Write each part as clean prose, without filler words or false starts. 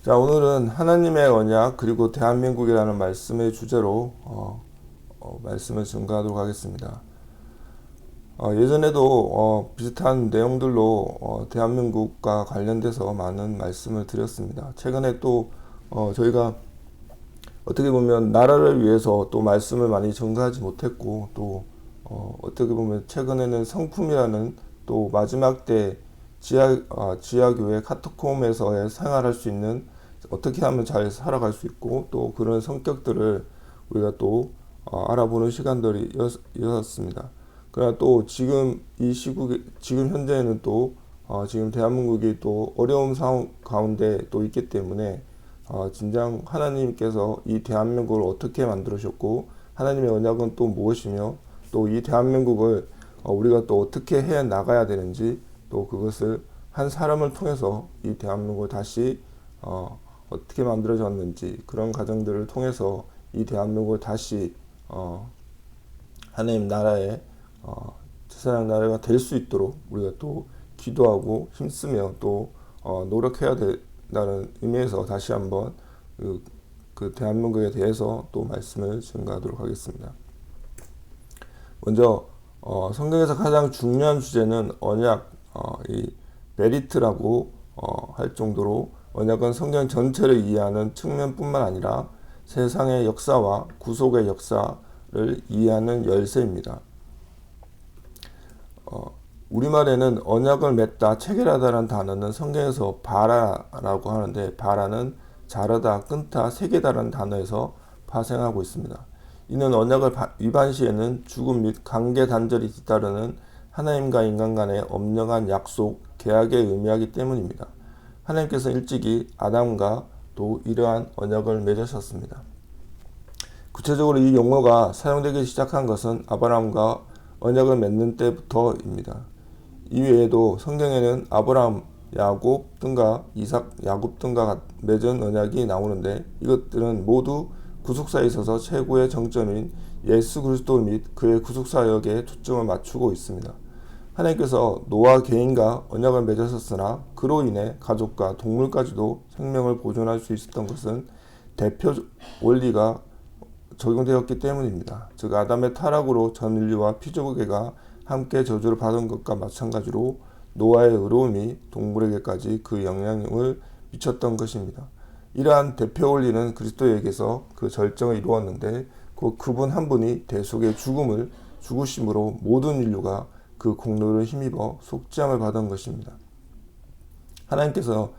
자, 오늘은 하나님의 언약 그리고 대한민국이라는 말씀의 주제로 말씀을 증거하도록 하겠습니다. 예전에도 비슷한 내용들로 대한민국과 관련돼서 많은 말씀을 드렸습니다. 최근에 또 저희가 어떻게 보면 나라를 위해서 또 말씀을 많이 증거하지 못했고 또 어떻게 보면 최근에는 성품이라는 또 마지막 때 지하교회 카타콤에서의 생활할 수 있는 어떻게 하면 잘 살아갈 수 있고 또 그런 성격들을 우리가 또 알아보는 시간들이 었습니다. 그러나 또 지금 이 시국에 지금 현재는 또 지금 대한민국이 또 어려운 상황 가운데 또 있기 때문에 진정 하나님께서 이 대한민국을 어떻게 만들으셨고 하나님의 언약은 또 무엇이며 또 이 대한민국을 우리가 또 어떻게 해 나가야 되는지 또 그것을 한 사람을 통해서 이 대한민국을 다시 어떻게 만들어졌는지 그런 과정들을 통해서 이 대한민국을 다시 하나님 나라의 제사장 나라가 될 수 있도록 우리가 또 기도하고 힘쓰며 또 노력해야 된다는 의미에서 다시 한번 그 대한민국에 대해서 또 말씀을 증거하도록 하겠습니다. 먼저 성경에서 가장 중요한 주제는 언약, 이 메리트라고 할 정도로 언약은 성경 전체를 이해하는 측면뿐만 아니라 세상의 역사와 구속의 역사를 이해하는 열쇠입니다. 우리말에는 언약을 맺다, 체결하다라는 단어는 성경에서 바라라고 하는데 바라는 자르다, 끊다, 세계다라는 단어에서 파생하고 있습니다. 이는 언약을 위반 시에는 죽음 및 관계 단절이 뒤따르는 하나님과 인간 간의 엄정한 약속, 계약에 의미하기 때문입니다. 하나님께서 일찍이 아담과 또 이러한 언약을 맺으셨습니다. 구체적으로 이 용어가 사용되기 시작한 것은 아브라함과 언약을 맺는 때부터입니다. 이외에도 성경에는 아브라함, 야곱 등과 이삭, 야곱 등과 맺은 언약이 나오는데 이것들은 모두 구속사에 있어서 최고의 정점인 예수 그리스도 및 그의 구속사역에 초점을 맞추고 있습니다. 하나님께서 노아 개인과 언약을 맺으셨으나 그로 인해 가족과 동물까지도 생명을 보존할 수 있었던 것은 대표 원리가 적용되었기 때문입니다. 즉 아담의 타락으로 전 인류와 피조계가 함께 저주를 받은 것과 마찬가지로 노아의 의로움이 동물에게까지 그 영향을 미쳤던 것입니다. 이러한 대표 원리는 그리스도에게서 그 절정을 이루었는데 곧 그분 한 분이 대속의 죽음을 죽으심으로 모든 인류가 그 공로를 힘입어 속죄함을 받은 것입니다. 하나님께서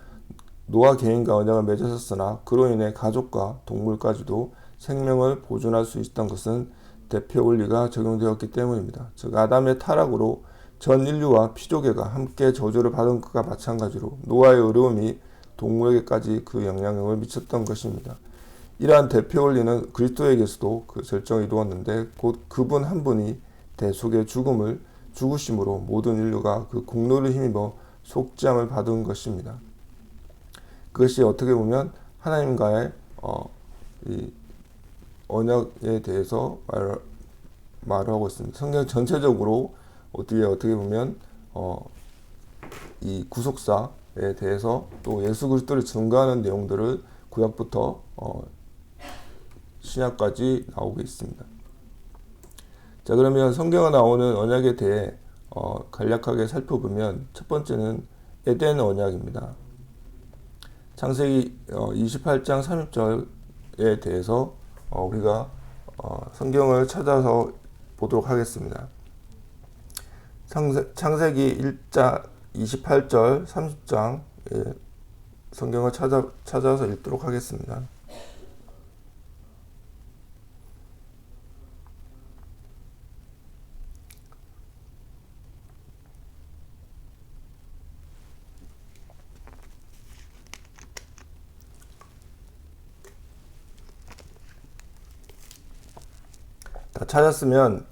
노아 개인과 언약을 맺으셨으나 그로 인해 가족과 동물까지도 생명을 보존할 수 있었던 것은 대표 원리가 적용되었기 때문입니다. 즉 아담의 타락으로 전 인류와 피조계가 함께 저주를 받은 것과 마찬가지로 노아의 어려움이 동물에게까지 그 영향력을 미쳤던 것입니다. 이러한 대표 원리는 그리스도에게서도 그 절정을 이루었는데 곧 그분 한 분이 대속의 죽음을 죽으심으로 모든 인류가 그 공로를 힘입어 속죄함을 받은 것입니다. 그것이 어떻게 보면 하나님과의 이 언약에 대해서 말하고 있습니다. 성경 전체적으로 어떻게 보면 이 구속사에 대해서 또 예수 그리스도를 증거하는 내용들을 구약부터 신약까지 나오고 있습니다. 자, 그러면 성경에 나오는 언약에 대해 간략하게 살펴보면 첫 번째는 에덴 언약입니다. 창세기 28장 30절에 대해서 우리가 성경을 찾아서 보도록 하겠습니다. 창세기 1장 28절 30장 성경을 찾아서 읽도록 하겠습니다. 다 찾았으면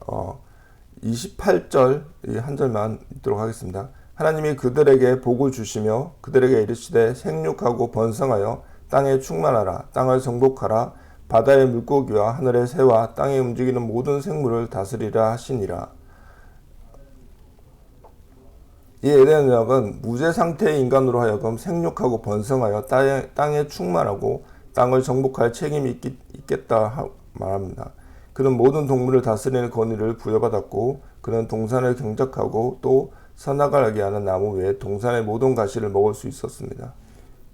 28절 한 절만 읽도록 하겠습니다. 하나님이 그들에게 복을 주시며 그들에게 이르시되 생육하고 번성하여 땅에 충만하라. 땅을 정복하라. 바다의 물고기와 하늘의 새와 땅에 움직이는 모든 생물을 다스리라 하시니라. 이 에덴 언약은 무죄 상태의 인간으로 하여금 생육하고 번성하여 땅에 충만하고 땅을 정복할 책임이 있겠다 말합니다. 그는 모든 동물을 다스리는 권위를 부여받았고 그는 동산을 경작하고 또 선악을 알게 하는 나무 외에 동산의 모든 가시를 먹을 수 있었습니다.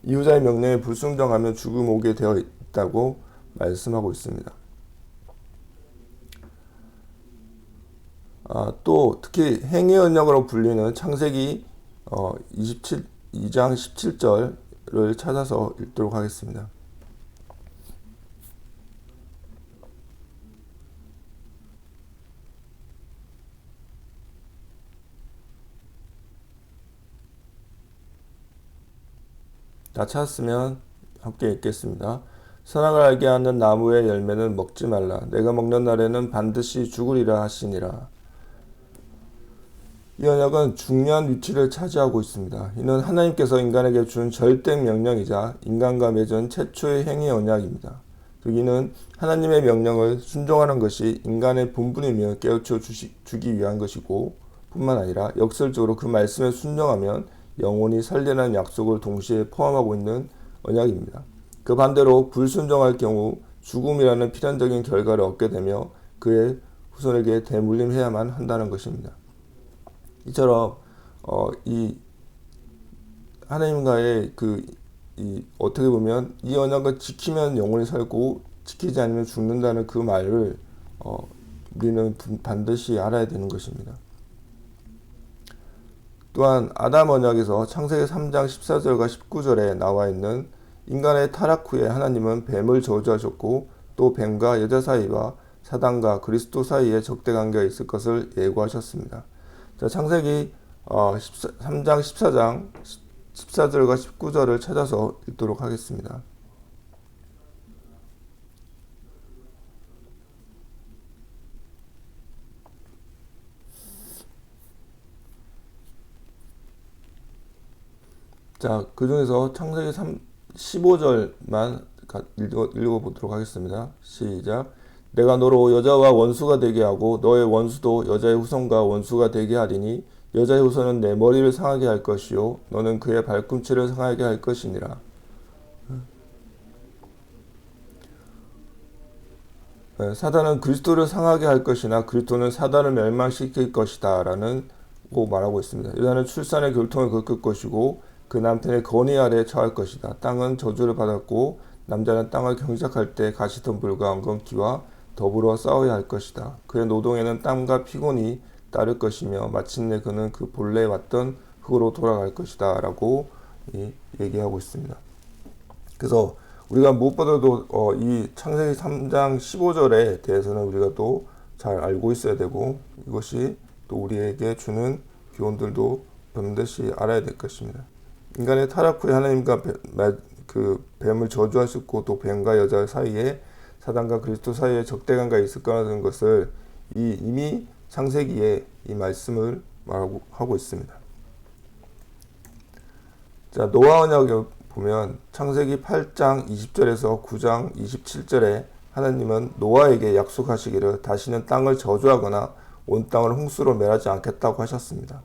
이후자의 명령에 불순종하면 죽음 오게 되어 있다고 말씀하고 있습니다. 또 특히 행위 언약으로 불리는 창세기 2장 17절을 찾아서 읽도록 하겠습니다. 다 찾았으면 함께 읽겠습니다. 선악을 알게 하는 나무의 열매는 먹지 말라. 내가 먹는 날에는 반드시 죽으리라 하시니라. 이 언약은 중요한 위치를 차지하고 있습니다. 이는 하나님께서 인간에게 준 절대 명령이자 인간과 맺은 최초의 행위 언약입니다. 이는 하나님의 명령을 순종하는 것이 인간의 본분이며 깨우쳐 주기 위한 것이고 뿐만 아니라 역설적으로 그 말씀에 순종하면 영혼이 살리라는 약속을 동시에 포함하고 있는 언약입니다. 그 반대로 불순종할 경우 죽음이라는 필연적인 결과를 얻게 되며 그의 후손에게 대물림해야만 한다는 것입니다. 이처럼 이 하나님과의 어떻게 보면 이 언약을 지키면 영혼이 살고 지키지 않으면 죽는다는 그 말을 우리는 반드시 알아야 되는 것입니다. 또한 아담 언약에서 창세기 3장 14절과 19절에 나와 있는 인간의 타락 후에 하나님은 뱀을 저주하셨고 또 뱀과 여자 사이와 사단과 그리스도 사이에 적대 관계가 있을 것을 예고하셨습니다. 자, 창세기 3장 14장 14절과 19절을 찾아서 읽도록 하겠습니다. 자, 그 중에서 창세기 15절만 읽어보도록 하겠습니다. 시작. 내가 너로 여자와 원수가 되게 하고 너의 원수도 여자의 후손과 원수가 되게 하리니 여자의 후손은 내 머리를 상하게 할 것이요 너는 그의 발꿈치를 상하게 할 것이니라. 사단은 그리스도를 상하게 할 것이나 그리스도는 사단을 멸망시킬 것이다 라는 고 말하고 있습니다. 여자는 출산의 교통을 겪을 것이고 그 남편의 건의 아래 처할 것이다. 땅은 저주를 받았고 남자는 땅을 경작할 때 가시덤불과 엉겅퀴와 더불어 싸워야 할 것이다. 그의 노동에는 땀과 피곤이 따를 것이며 마침내 그는 그 본래 왔던 흙으로 돌아갈 것이다 라고 얘기하고 있습니다. 그래서 우리가 무엇보다도 이 창세기 3장 15절에 대해서는 우리가 또 잘 알고 있어야 되고 이것이 또 우리에게 주는 교훈들도 반드시 알아야 될 것입니다. 인간의 타락 후에 하나님과 뱀을 저주하셨고 또 뱀과 여자 사이에 사단과 그리스도 사이에 적대관계가 있을 거라는 것을 이미 창세기에 이 말씀을 말하고 있습니다. 자, 노아 언약에 보면 창세기 8장 20절에서 9장 27절에 하나님은 노아에게 약속하시기를 다시는 땅을 저주하거나 온 땅을 홍수로 멸하지 않겠다고 하셨습니다.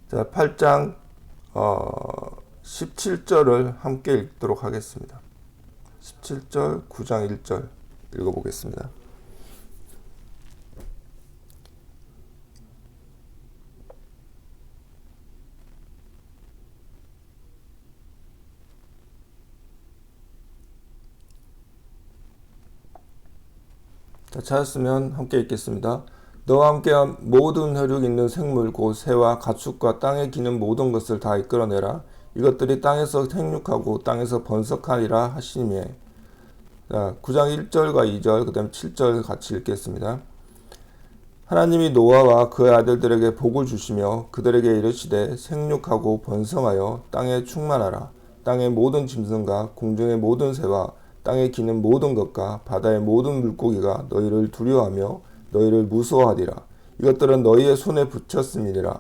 자, 8장 17절을 함께 읽도록 하겠습니다. 17절, 9장 1절 읽어보겠습니다. 자, 찾았으면 함께 읽겠습니다. 너와 함께한 모든 혈육 있는 생물 곧 새와 가축과 땅에 기는 모든 것을 다 이끌어내라. 이것들이 땅에서 생육하고 땅에서 번성하리라 하시니에. 자, 9장 1절과 2절 그 다음 7절 같이 읽겠습니다. 하나님이 노아와 그의 아들들에게 복을 주시며 그들에게 이르시되 생육하고 번성하여 땅에 충만하라. 땅의 모든 짐승과 공중의 모든 새와 땅에 기는 모든 것과 바다의 모든 물고기가 너희를 두려워하며 너희를 무서워하리라. 이것들은 너희의 손에 붙였음이니라.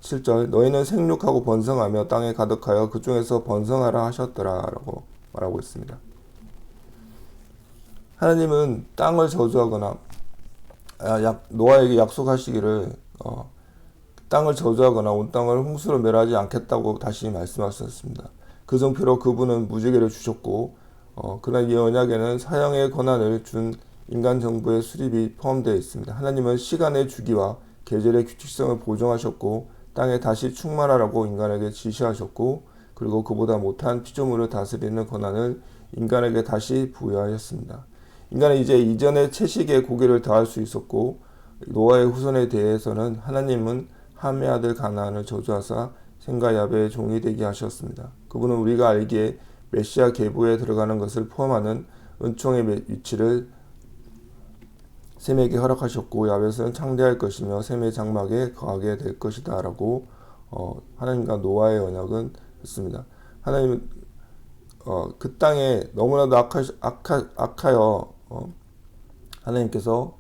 7절 너희는 생육하고 번성하며 땅에 가득하여 그 중에서 번성하라 하셨더라 라고 말하고 있습니다. 하나님은 땅을 저주하거나 노아에게 약속하시기를 땅을 저주하거나 온 땅을 홍수로 멸하지 않겠다고 다시 말씀하셨습니다. 그 성표로 그분은 무지개를 주셨고 그러나 이 언약에는 사형의 권한을 준 인간 정부의 수립이 포함되어 있습니다. 하나님은 시간의 주기와 계절의 규칙성을 보정하셨고 땅에 다시 충만하라고 인간에게 지시하셨고 그리고 그보다 못한 피조물을 다스리는 권한을 인간에게 다시 부여하였습니다. 인간은 이제 이전의 채식에 고개를 더할 수 있었고 노아의 후손에 대해서는 하나님은 함의 아들 가나안을 저주하사 셈과 야베의 종이 되게 하셨습니다. 그분은 우리가 알기에 메시아 계보에 들어가는 것을 포함하는 은총의 위치를 셈에게 허락하셨고 야벳은 창대할 것이며 셈의 장막에 거하게 될 것이다 라고 하나님과 노아의 언약은 했습니다. 하나님은 그 땅에 너무나도 악하여 하나님께서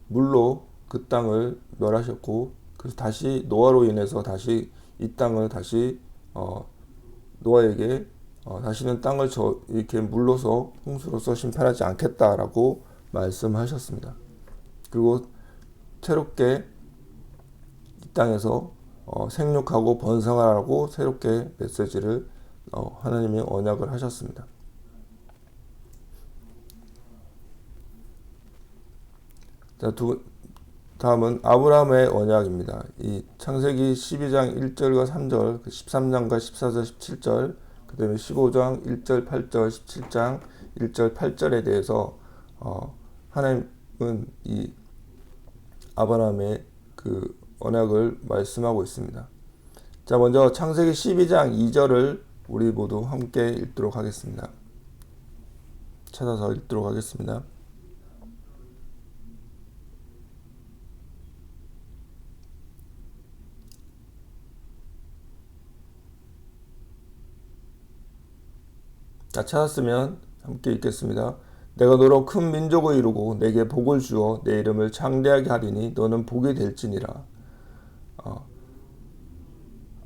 물로 그 땅을 멸하셨고 그래서 다시 노아로 인해서 다시 이 땅을 다시 노아에게 다시는 땅을 이렇게 물로서 홍수로서 심판하지 않겠다라고 말씀하셨습니다. 그리고 새롭게 이 땅에서 생육하고 번성하라고 새롭게 메시지를 하나님이 언약을 하셨습니다. 자, 다음은 아브라함의 언약입니다. 이 창세기 12장 1절과 3절, 13장과 14절, 17절, 그 다음에 15장 1절, 8절, 17장 1절, 8절에 대해서 하나님은 이 아브라함의 그 언약을 말씀하고 있습니다. 자, 먼저 창세기 12장 2절을 우리 모두 함께 읽도록 하겠습니다. 찾아서 읽도록 하겠습니다. 자, 찾았으면 함께 읽겠습니다. 내가 너로 큰 민족을 이루고 내게 복을 주어 내 이름을 창대하게 하리니 너는 복이 될지니라.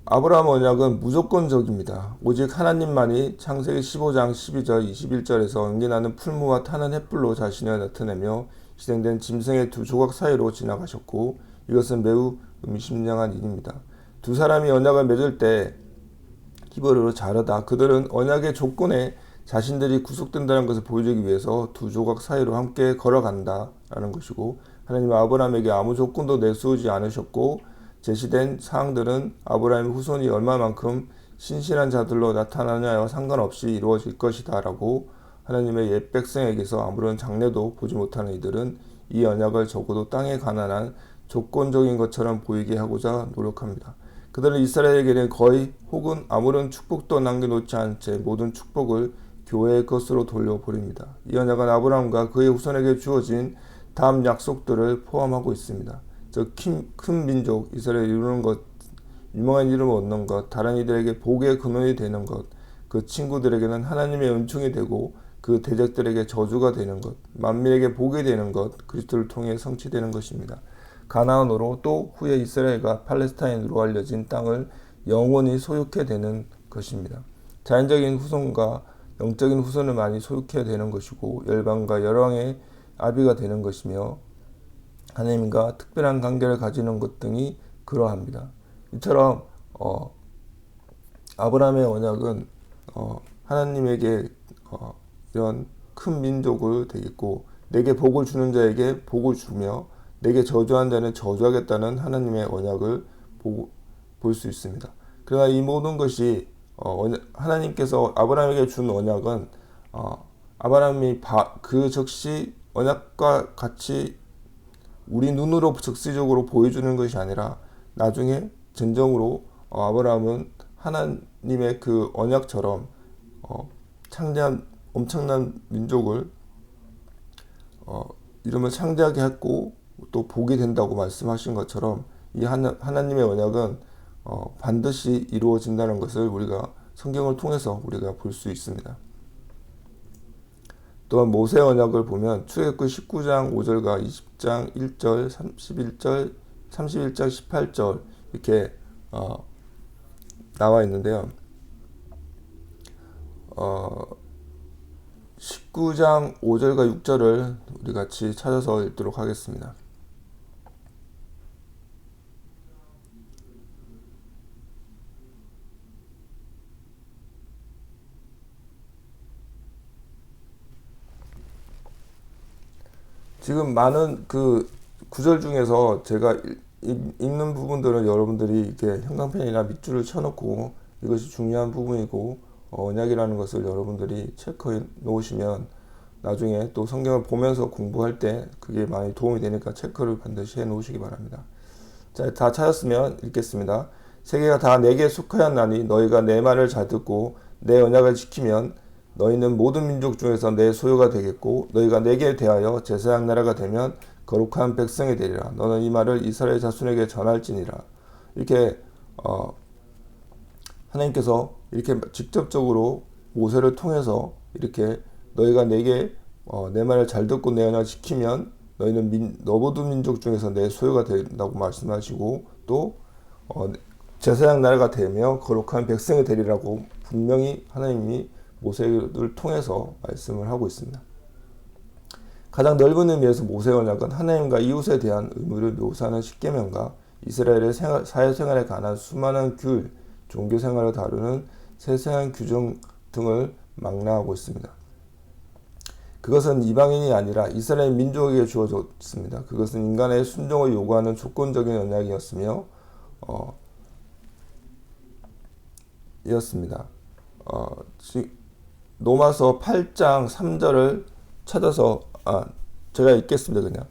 아브라함 언약은 무조건적입니다. 오직 하나님만이 창세기 15장 12절 21절에서 연기나는 풀무와 타는 햇불로 자신을 나타내며 희생된 짐승의 두 조각 사이로 지나가셨고 이것은 매우 의미심장한 일입니다. 두 사람이 언약을 맺을 때 히브리어로 자르다 그들은 언약의 조건에 자신들이 구속된다는 것을 보여주기 위해서 두 조각 사이로 함께 걸어간다라는 것이고 하나님은 아브라함에게 아무 조건도 내세우지 않으셨고 제시된 사항들은 아브라함의 후손이 얼마만큼 신실한 자들로 나타나냐와 상관없이 이루어질 것이다 라고 하나님의 옛 백성에게서 아무런 장래도 보지 못하는 이들은 이 언약을 적어도 땅에 가난한 조건적인 것처럼 보이게 하고자 노력합니다. 그들은 이스라엘에게는 거의 혹은 아무런 축복도 남겨놓지 않은 채 모든 축복을 교회의 것으로 돌려버립니다. 이 언약은 아브라함과 그의 후손에게 주어진 다음 약속들을 포함하고 있습니다. 즉 큰 민족 이스라엘을 이루는 것, 유명한 이름을 얻는 것, 다른 이들에게 복의 근원이 되는 것, 그 친구들에게는 하나님의 은총이 되고 그 대적들에게 저주가 되는 것, 만민에게 복이 되는 것, 그리스도를 통해 성취되는 것입니다. 가나안으로 또 후에 이스라엘과 팔레스타인으로 알려진 땅을 영원히 소유케 되는 것입니다. 자연적인 후손과 영적인 후손을 많이 소유케 되는 것이고 열방과 열왕의 아비가 되는 것이며 하나님과 특별한 관계를 가지는 것 등이 그러합니다. 이처럼 아브라함의 언약은 하나님에게 이런 큰 민족을 되겠고 내게 복을 주는 자에게 복을 주며 내게 저주한 자는 저주하겠다는 하나님의 언약을 볼 수 있습니다. 그러나 이 모든 것이 하나님께서 아브라함에게 준 언약은 아브라함이 그 즉시 언약과 같이 우리 눈으로 즉시적으로 보여주는 것이 아니라 나중에 진정으로 아브라함은 하나님의 그 언약처럼 창대한 엄청난 민족을 이름을 창대하게 했고 또 복이 된다고 말씀하신 것처럼 이 하나님의 언약은 반드시 이루어진다는 것을 우리가 성경을 통해서 우리가 볼 수 있습니다. 또한 모세 언약을 보면 출애굽기 19장 5절과 20장 1절, 31절, 31장 18절 이렇게 나와 있는데요. 19장 5절과 6절을 우리 같이 찾아서 읽도록 하겠습니다. 지금 많은 그 구절 중에서 제가 읽는 부분들은 여러분들이 이렇게 형광펜이나 밑줄을 쳐놓고 이것이 중요한 부분이고 언약이라는 것을 여러분들이 체크해 놓으시면 나중에 또 성경을 보면서 공부할 때 그게 많이 도움이 되니까 체크를 반드시 해 놓으시기 바랍니다. 자, 다 찾았으면 읽겠습니다. 세계가 다 내게 속하였나니 너희가 내 말을 잘 듣고 내 언약을 지키면 너희는 모든 민족 중에서 내 소유가 되겠고 너희가 내게 대하여 제사장 나라가 되면 거룩한 백성이 되리라. 너는 이 말을 이스라엘 자손에게 전할지니라. 이렇게 하나님께서 이렇게 직접적으로 모세를 통해서 이렇게 너희가 내게 내 말을 잘 듣고 내 언약을 지키면 너희는 모든 민족 중에서 내 소유가 된다고 말씀하시고 또 제사장 나라가 되며 거룩한 백성이 되리라고 분명히 하나님이 모세를 통해서 말씀을 하고 있습니다. 가장 넓은 의미에서 모세의 언약은 하나님과 이웃에 대한 의무를 묘사하는 십계명과 이스라엘의 사회생활에 관한 수많은 규율, 종교생활을 다루는 세세한 규정 등을 망라하고 있습니다. 그것은 이방인이 아니라 이스라엘 민족에게 주어졌습니다. 그것은 인간의 순종을 요구하는 조건적인 언약이었으며 이었습니다. 로마서 8장 3절을 찾아서 제가 읽겠습니다. 그냥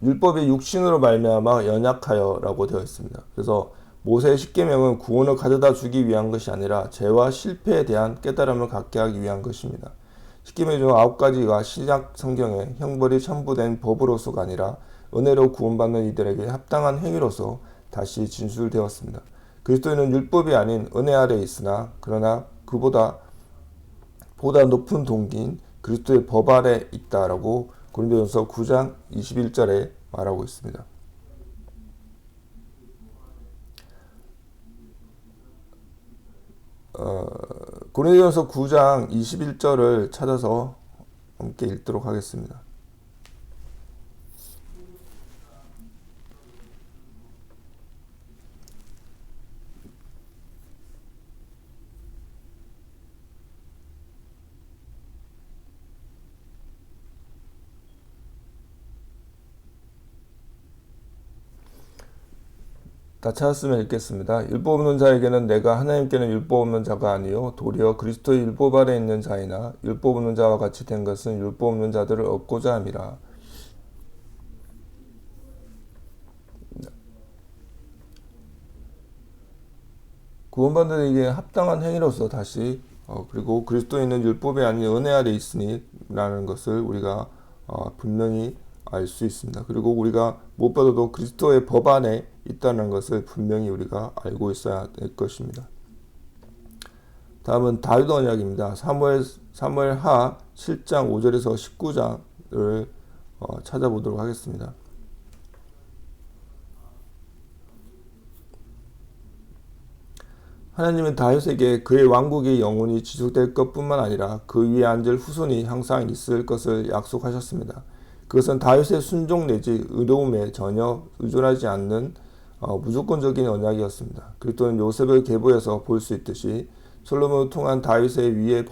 율법이 육신으로 말미암아 연약하여라고 되어 있습니다. 그래서 모세의 십계명은 구원을 가져다 주기 위한 것이 아니라 죄와 실패에 대한 깨달음을 갖게 하기 위한 것입니다. 십계명 중 9가지가 신약 성경에 형벌이 첨부된 법으로서가 아니라 은혜로 구원받는 이들에게 합당한 행위로서 다시 진술되었습니다. 그리스도인은 율법이 아닌 은혜 아래에 있으나 그러나 그보다 높은 동기인 그리스도의 법 아래 있다라고 고린도전서 9장 21절에 말하고 있습니다. 고린도전서 9장 21절을 찾아서 함께 읽도록 하겠습니다. 다 찾았으면 읽겠습니다. 율법 없는 자에게는 내가 하나님께는 율법 없는 자가 아니요 도리어 그리스도의 율법 아래 있는 자이나 율법 없는 자와 같이 된 것은 율법 없는 자들을 얻고자 함이라. 구원받는 이게 합당한 행위로서 다시 그리고 그리스도인은 율법이 아닌 은혜 아래 있으니 라는 것을 우리가 분명히 알 수 있습니다. 그리고 우리가 무엇보다도 그리스도의 법 안에 있다는 것을 분명히 우리가 알고 있어야 될 것입니다. 다음은 다윗 언약입니다. 사무엘하 7장 5절에서 19장을 찾아보도록 하겠습니다. 하나님은 다윗에게 그의 왕국이 영원히 지속될 것뿐만 아니라 그 위에 앉을 후손이 항상 있을 것을 약속하셨습니다. 그것은 다윗의 순종 내지 의로움에 전혀 의존하지 않는 무조건적인 언약이었습니다. 그리스도는 요셉을 계보에서 볼 수 있듯이 솔로몬을 통한 다윗의 위의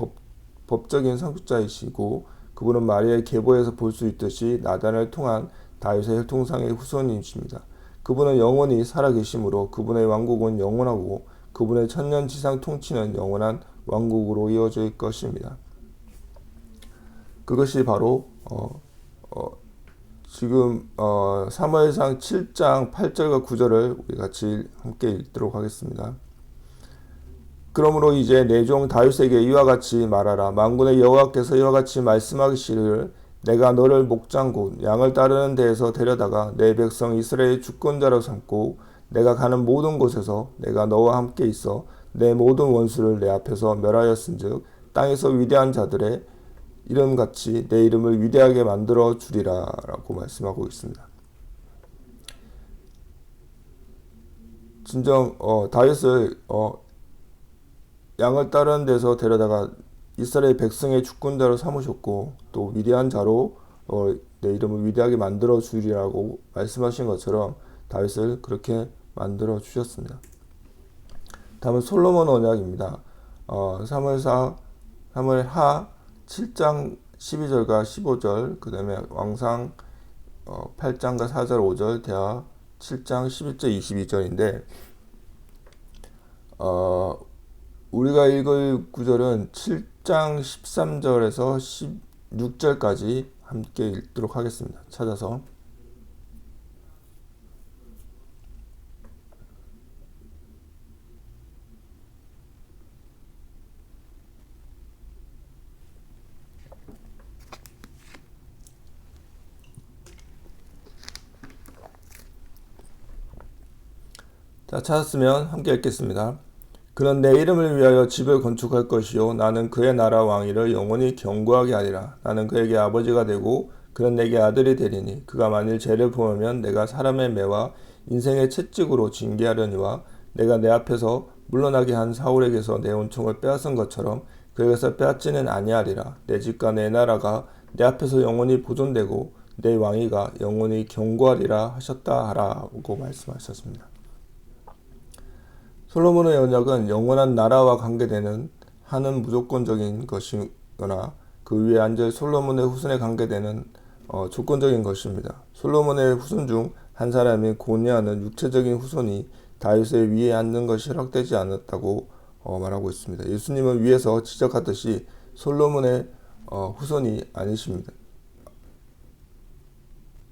법적인 상속자이시고 그분은 마리아의 계보에서 볼 수 있듯이 나단을 통한 다윗의 혈통상의 후손이십니다. 그분은 영원히 살아계심으로 그분의 왕국은 영원하고 그분의 천년지상 통치는 영원한 왕국으로 이어질 것입니다. 그것이 바로 지금 사무엘상 7장 8절과 9절을 우리 같이 함께 읽도록 하겠습니다. 그러므로 이제 내 종 다윗에게 이와 같이 말하라. 만군의 여호와께서 이와 같이 말씀하시기를 내가 너를 목장 곧 양을 따르는 데에서 데려다가 내 백성 이스라엘의 주권자로 삼고 내가 가는 모든 곳에서 내가 너와 함께 있어 내 모든 원수를 내 앞에서 멸하였은즉 땅에서 위대한 자들의 이름같이 내 이름을 위대하게 만들어 주리라 라고 말씀하고 있습니다. 진정 다윗을 양을 따르는 데서 데려다가 이스라엘 백성의 주권자로 삼으셨고 또 위대한 자로 내 이름을 위대하게 만들어 주리라고 말씀하신 것처럼 다윗을 그렇게 만들어 주셨습니다. 다음은 솔로몬 언약입니다. 사무엘하 7장 12절과 15절 그 다음에 왕상 8장과 4절 5절 대하 7장 11절 22절인데 우리가 읽을 구절은 7장 13절에서 16절까지 함께 읽도록 하겠습니다. 찾아서 찾았으면 함께 읽겠습니다. 그는 내 이름을 위하여 집을 건축할 것이요 나는 그의 나라 왕위를 영원히 견고하게 하리라. 나는 그에게 아버지가 되고 그는 내게 아들이 되리니 그가 만일 죄를 범하면 내가 사람의 매와 인생의 채찍으로 징계하려니와 내가 내 앞에서 물러나게 한 사울에게서 내 은총을 빼앗은 것처럼 그에게서 빼앗지는 아니하리라. 내 집과 내 나라가 내 앞에서 영원히 보존되고 내 왕위가 영원히 견고하리라 하셨다 하라고 말씀하셨습니다. 솔로몬의 언약은 영원한 나라와 관계되는 하는 무조건적인 것이거나 그 위에 앉을 솔로몬의 후손에 관계되는 조건적인 것입니다. 솔로몬의 후손 중 한 사람인 고니아는 육체적인 후손이 다윗의 위에 앉는 것이 허락되지 않았다고 말하고 있습니다. 예수님은 위에서 지적하듯이 솔로몬의 후손이 아니십니다.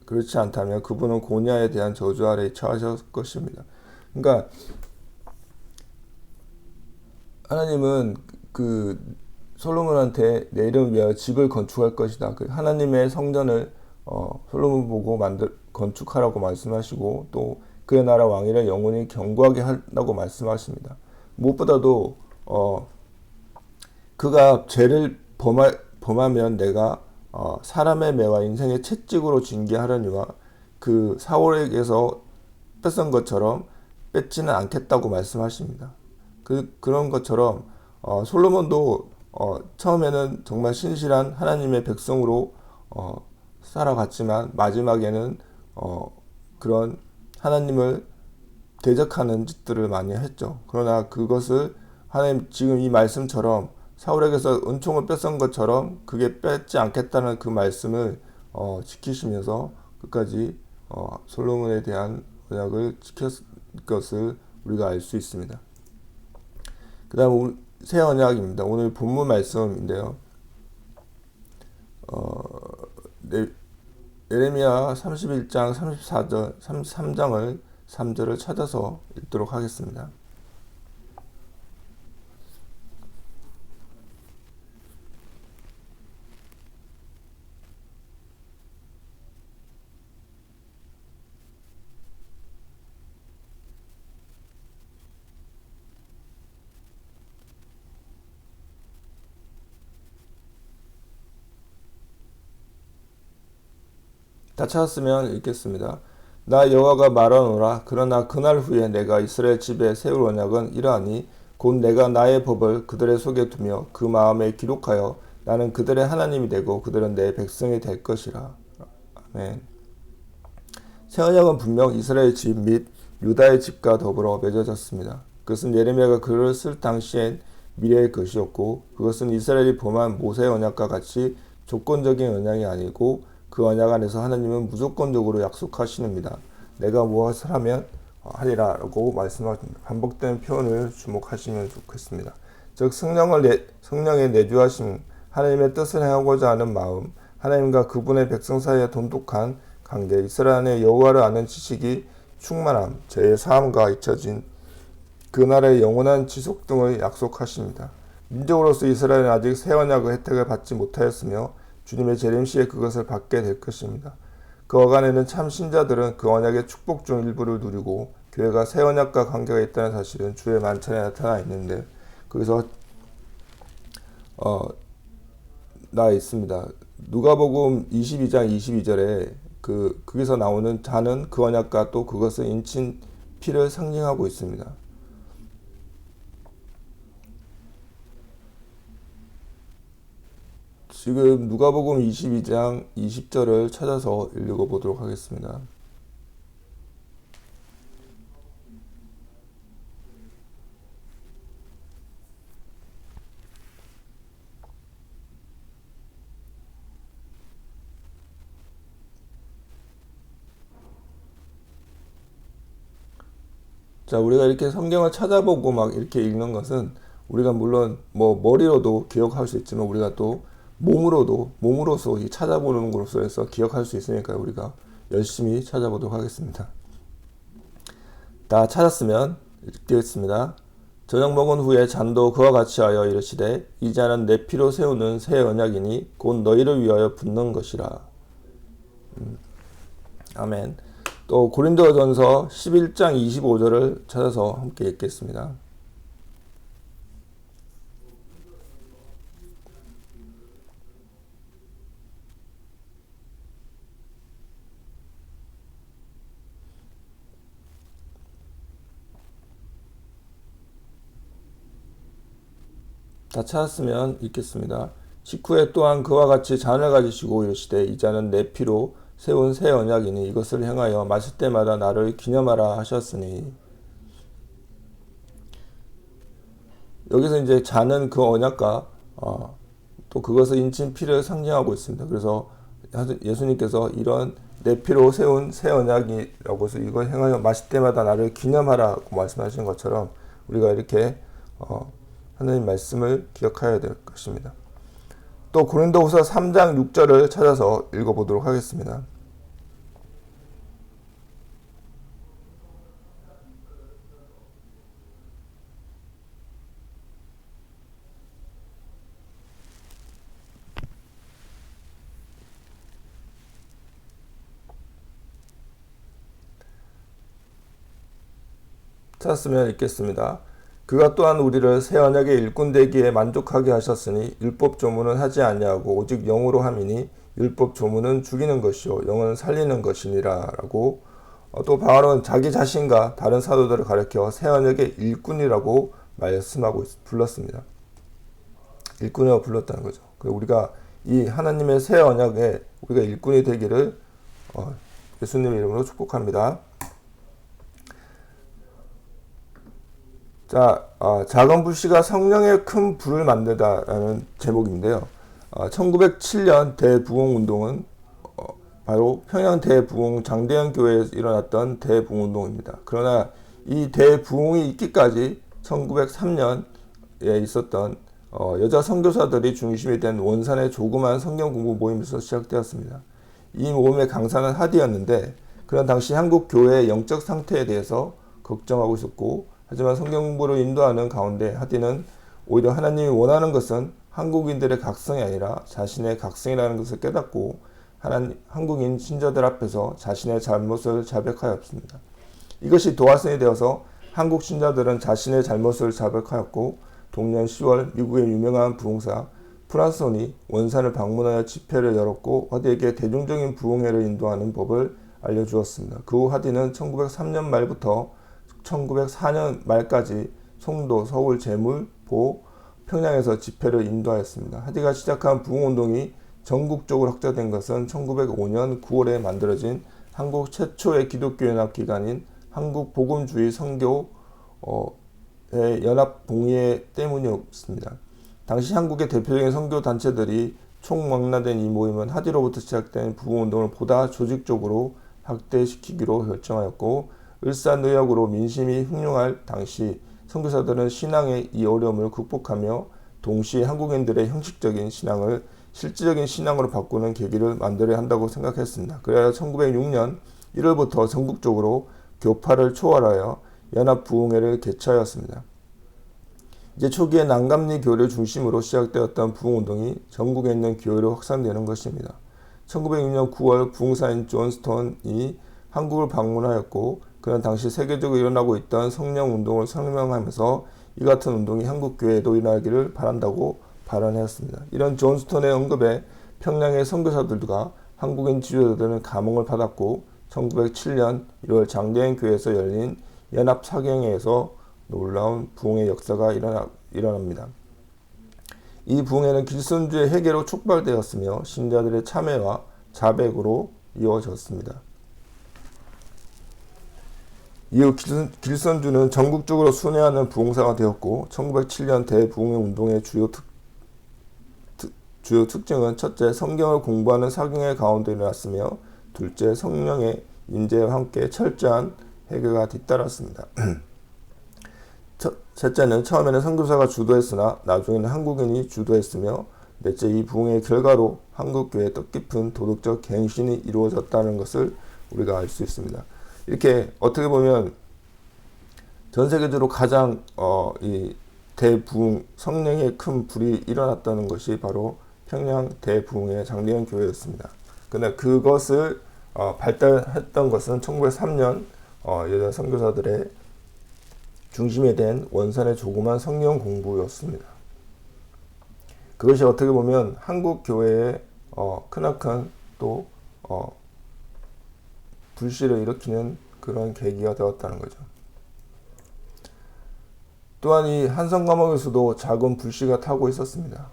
그렇지 않다면 그분은 고니아에 대한 저주 아래에 처하셨을 것입니다. 그러니까 하나님은 그 솔로몬한테 내 이름을 위하여 집을 건축할 것이다. 그 하나님의 성전을 솔로몬 보고 건축하라고 말씀하시고 또 그의 나라 왕위를 영원히 견고하게 하라고 말씀하십니다. 무엇보다도 그가 죄를 범하면 내가 사람의 매와 인생의 채찍으로 징계하려니와 그 사울에게서 뺏은 것처럼 뺏지는 않겠다고 말씀하십니다. 그런 것처럼 솔로몬도 처음에는 정말 신실한 하나님의 백성으로 살아갔지만 마지막에는 그런 하나님을 대적하는 짓들을 많이 했죠. 그러나 그것을 하나님 지금 이 말씀처럼 사울에게서 은총을 뺏은 것처럼 그게 뺏지 않겠다는 그 말씀을 지키시면서 끝까지 솔로몬에 대한 언약을 지켰을 것을 우리가 알 수 있습니다. 그 다음 새 언약입니다. 오늘 본문 말씀인데요. 예레미야 31장 34절 33장을 3절을 찾아서 읽도록 하겠습니다. 다 찾았으면 읽겠습니다. 나 여호와가 말하노라. 그러나 그날 후에 내가 이스라엘 집에 세울 언약은 이러하니 곧 내가 나의 법을 그들의 속에 두며 그 마음에 기록하여 나는 그들의 하나님이 되고 그들은 내 백성이 될 것이라. 아멘. 새 언약은 분명 이스라엘 집 및 유다의 집과 더불어 맺어졌습니다. 그것은 예레미야가 글을 쓸 당시엔 미래의 것이었고 그것은 이스라엘이 범한 모세의 언약과 같이 조건적인 언약이 아니고 그 언약 안에서 하나님은 무조건적으로 약속하시는니다. 내가 무엇을 하면 하리라 라고 말씀하십니다. 반복되는 표현을 주목하시면 좋겠습니다. 즉 성령의 내주하심, 하나님의 뜻을 행하고자 하는 마음, 하나님과 그분의 백성 사이의 돈독한 관계, 이스라엘의 여호와를 아는 지식이 충만함, 죄의 사함과 잊혀진 그 나라의 영원한 지속 등을 약속하십니다. 민족으로서 이스라엘은 아직 새 언약의 혜택을 받지 못하였으며 주님의 재림시에 그것을 받게 될 것입니다. 그 어간에는 참 신자들은 그 언약의 축복 중 일부를 누리고 교회가 새 언약과 관계가 있다는 사실은 주의 만찬에 나타나 있는데 거기서 나와 있습니다. 누가복음 22장 22절에 거기서 나오는 자는 그 언약과 또 그것을 인친 피를 상징하고 있습니다. 지금 누가복음 22장 20절을 찾아서 읽어보도록 하겠습니다. 자, 우리가 이렇게 성경을 찾아보고 막 이렇게 읽는 것은 우리가 물론 뭐 머리로도 기억할 수 있지만 우리가 또 몸으로서 이 찾아보는 것으로 해서 기억할 수 있으니까 우리가 열심히 찾아보도록 하겠습니다. 다 찾았으면 읽겠습니다. 저녁 먹은 후에 잔도 그와 같이 하여 이르시되 이 잔은 내 피로 세우는 새 언약이니 곧 너희를 위하여 붓는 것이라. 아멘. 또 고린도전서 11장 25절을 찾아서 함께 읽겠습니다. 다 찾았으면 읽겠습니다. 식후에 또한 그와 같이 잔을 가지시고 이르시되 이 잔은 내 피로 세운 새 언약이니 이것을 행하여 마실 때마다 나를 기념하라 하셨으니. 여기서 이제 잔은 그 언약과 또 그것을 인친 피를 상징하고 있습니다. 그래서 예수님께서 이런 내 피로 세운 새 언약이라고 해서 이걸 행하여 마실 때마다 나를 기념하라고 말씀하신 것처럼 우리가 이렇게 하나님 말씀을 기억해야 될 것입니다. 또 고린도후서 3장 6절을 찾아서 읽어보도록 하겠습니다. 찾았으면 읽겠습니다. 그가 또한 우리를 새 언약의 일꾼 되기에 만족하게 하셨으니 율법 조문은 하지 아니하고 오직 영으로 함이니 율법 조문은 죽이는 것이요 영은 살리는 것이니라 라고 또 바울은 자기 자신과 다른 사도들을 가리켜 새 언약의 일꾼이라고 말씀하고 불렀습니다. 일꾼이라고 불렀다는 거죠. 우리가 이 하나님의 새 언약에 우리가 일꾼이 되기를 예수님 이름으로 축복합니다. 자, 작은 불씨가 성령의 큰 불을 만들다라는 제목인데요. 1907년 대부흥운동은 바로 평양 대부흥 장대현 교회에서 일어났던 대부흥운동입니다. 그러나 이 대부흥이 있기까지 1903년에 있었던 여자 선교사들이 중심이 된 원산의 조그만 성경 공부 모임에서 시작되었습니다. 이 모임의 강사는 하디였는데 그런 당시 한국 교회의 영적 상태에 대해서 걱정하고 있었고 하지만 성경 공부를 인도하는 가운데 하디는 오히려 하나님이 원하는 것은 한국인들의 각성이 아니라 자신의 각성이라는 것을 깨닫고 한국인 신자들 앞에서 자신의 잘못을 자백하였습니다. 이것이 도화선이 되어서 한국 신자들은 자신의 잘못을 자백하였고 동년 10월 미국의 유명한 부흥사 프란손이 원산을 방문하여 집회를 열었고 하디에게 대중적인 부흥회를 인도하는 법을 알려주었습니다. 그 후 하디는 1903년 말부터 1904년 말까지 송도, 서울, 제물, 보, 평양에서 집회를 인도하였습니다. 하디가 시작한 부흥운동이 전국적으로 확장된 것은 1905년 9월에 만들어진 한국 최초의 기독교연합 기관인 한국복음주의 선교의 연합봉의회 때문이었습니다. 당시 한국의 대표적인 선교단체들이 총망라된 이 모임은 하디로부터 시작된 부흥운동을 보다 조직적으로 확대시키기로 결정하였고 을사늑약으로 민심이 흉흉할 당시 선교사들은 신앙의 이 어려움을 극복하며 동시에 한국인들의 형식적인 신앙을 실질적인 신앙으로 바꾸는 계기를 만들어야 한다고 생각했습니다. 그래야 1906년 1월부터 전국적으로 교파를 초월하여 연합부흥회를 개최하였습니다. 이제 초기에 난감리 교회를 중심으로 시작되었던 부흥운동이 전국에 있는 교회로 확산되는 것입니다. 1906년 9월 부흥사인 존 스톤이 한국을 방문하였고 그는 당시 세계적으로 일어나고 있던 성령운동을 설명하면서 이 같은 운동이 한국교회에도 일어나기를 바란다고 발언하였습니다. 이런 존 스톤의 언급에 평양의 선교사들과 한국인 지도자들은 감흥을 받았고 1907년 1월 장대현 교회에서 열린 연합사경회에서 놀라운 부흥의 역사가 일어납니다. 이 부흥회는 길선주의 회개로 촉발되었으며 신자들의 참회와 자백으로 이어졌습니다. 이후 길선주는 전국적으로 순회하는 부흥사가 되었고 1907년 대부흥회 운동의 주요 특징은 첫째, 성경을 공부하는 사경회 가운데 일어났으며 둘째, 성령의 인재와 함께 철저한 회개가 뒤따랐습니다. 셋째는 처음에는 선교사가 주도했으나 나중에는 한국인이 주도했으며, 넷째, 이 부흥의 결과로 한국교회의 뜻깊은 도덕적 갱신이 이루어졌다는 것을 우리가 알 수 있습니다. 이렇게 어떻게 보면 전 세계적으로 가장 이 대부흥, 성령의 큰 불이 일어났다는 것이 바로 평양 대부흥의 장례원 교회였습니다. 그러나 그것을 발달했던 것은 1903년 여자 선교사들의 중심에 된 원산의 조그만 성경 공부였습니다. 그것이 어떻게 보면 한국 교회의 크나큰 또 불씨를 일으키는 그런 계기가 되었다는 거죠. 또한 이 한성 감옥에서도 작은 불씨가 타고 있었습니다.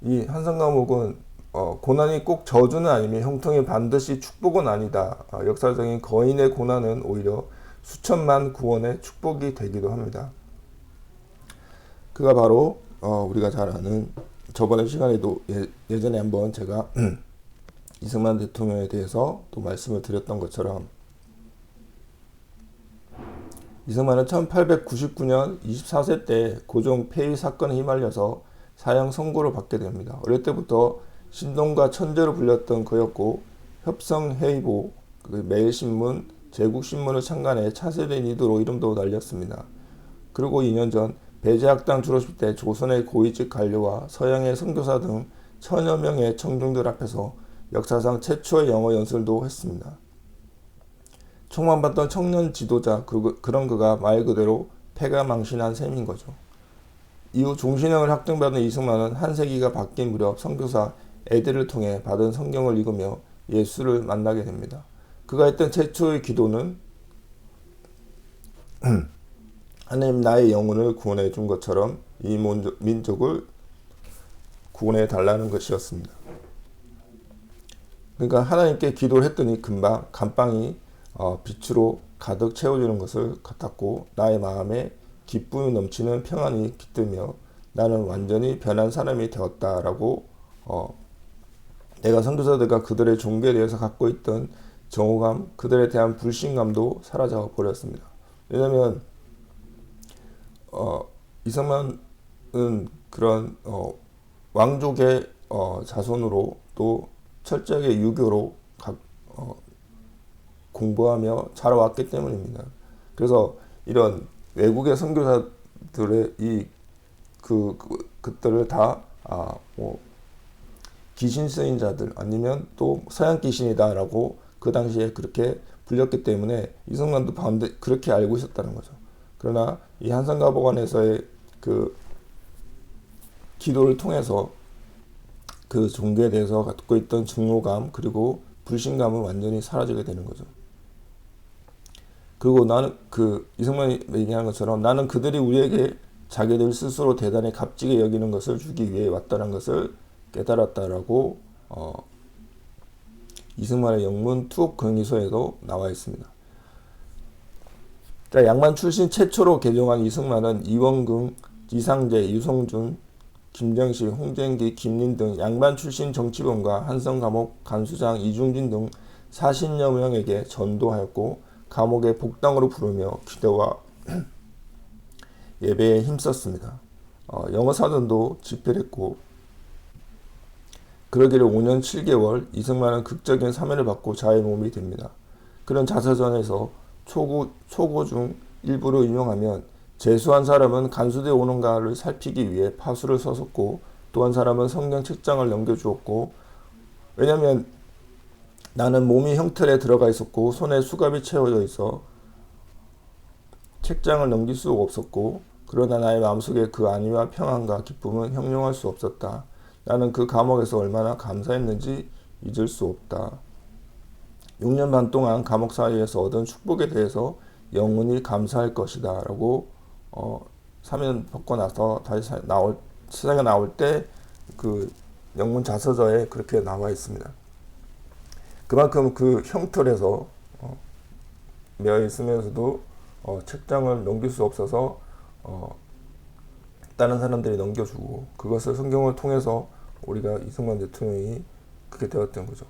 이 한성 감옥은 고난이 꼭 저주는 아니며 형통이 반드시 축복은 아니다. 역사적인 거인의 고난은 오히려 수천만 구원의 축복이 되기도 합니다. 그가 바로 우리가 잘 아는, 저번에 시간에도 예전에 한번 제가 이승만 대통령에 대해서 또 말씀을 드렸던 것처럼, 이승만은 1899년 24세 때 고종 폐위 사건에 휘말려서 사형 선고를 받게 됩니다. 어릴 때부터 신동과 천재로 불렸던 그였고, 협성회의보, 매일신문, 제국신문을 창간해 차세대 리더로 이름도 날렸습니다. 그리고 2년 전 배제학당 졸업식 때 조선의 고위직 관료와 서양의 선교사 등 천여 명의 청중들 앞에서 역사상 최초의 영어 연설도 했습니다. 총망받던 청년 지도자, 그런 그가 말 그대로 패가 망신한 셈인 거죠. 이후 종신형을 확정받은 이승만은 한 세기가 바뀐 무렵 선교사 에드를 통해 받은 성경을 읽으며 예수를 만나게 됩니다. 그가 했던 최초의 기도는 하나님, 나의 영혼을 구원해 준 것처럼 이 민족을 구원해 달라는 것이었습니다. 그러니까 하나님께 기도를 했더니 금방 감방이 빛으로 가득 채워주는 것을 같았고, 나의 마음에 기쁨이 넘치는 평안이 깃들며 나는 완전히 변한 사람이 되었다라고, 내가 선교사들과 그들의 종교에 대해서 갖고 있던 정오감, 그들에 대한 불신감도 사라져 버렸습니다. 왜냐하면 이승만은 그런 왕족의 자손으로 또 철저하게 유교로 공부하며 자라왔기 때문입니다. 그래서 이런 외국의 선교사들의 그들을 다 귀신 쓰인 자들, 아니면 또 서양 귀신이다라고 그 당시에 그렇게 불렸기 때문에 이승만도 그렇게 알고 있었다는 거죠. 그러나 이 한성가복원에서의 그 기도를 통해서 그 종교에 대해서 갖고 있던 증오감, 그리고 불신감은 완전히 사라지게 되는 거죠. 그리고 나는 이승만이 얘기하는 것처럼, 나는 그들이 우리에게 자기들 스스로 대단히 값지게 여기는 것을 주기 위해 왔다는 것을 깨달았다라고 이승만의 영문 투옥 경위서에도 나와 있습니다. 자, 양반 출신 최초로 개종한 이승만은 이원긍, 이상재, 유성준, 김정식, 홍정기, 김린 등 양반 출신 정치범과 한성 감옥 간수장 이중진 등 40여 명에게 전도하였고, 감옥에 복당으로 부르며 기도와 예배에 힘썼습니다. 영어 사전도 집필했고, 그러기를 5년 7개월 이승만은 극적인 사면을 받고 자해몸이 됩니다. 그런 자서전에서 초고 중 일부를 인용하면, 재수한 사람은 간수되어 오는가를 살피기 위해 파수를 서섰고, 또 한 사람은 성경 책장을 넘겨주었고, 왜냐하면 나는 몸이 형틀에 들어가 있었고 손에 수갑이 채워져 있어 책장을 넘길 수 없었고, 그러나 나의 마음속에 그 안위와 평안과 기쁨은 형용할 수 없었다. 나는 그 감옥에서 얼마나 감사했는지 잊을 수 없다. 6년 반 동안 감옥 사이에서 얻은 축복에 대해서 영원히 감사할 것이다 라고 사면 받고 나서 다시 세상에 나올 때 그 영문 자서서에 그렇게 나와 있습니다. 그만큼 그 형틀에서 매여 있으면서도 책장을 넘길 수 없어서 다른 사람들이 넘겨주고, 그것을 성경을 통해서 우리가 이승만 대통령이 그렇게 되었던 거죠.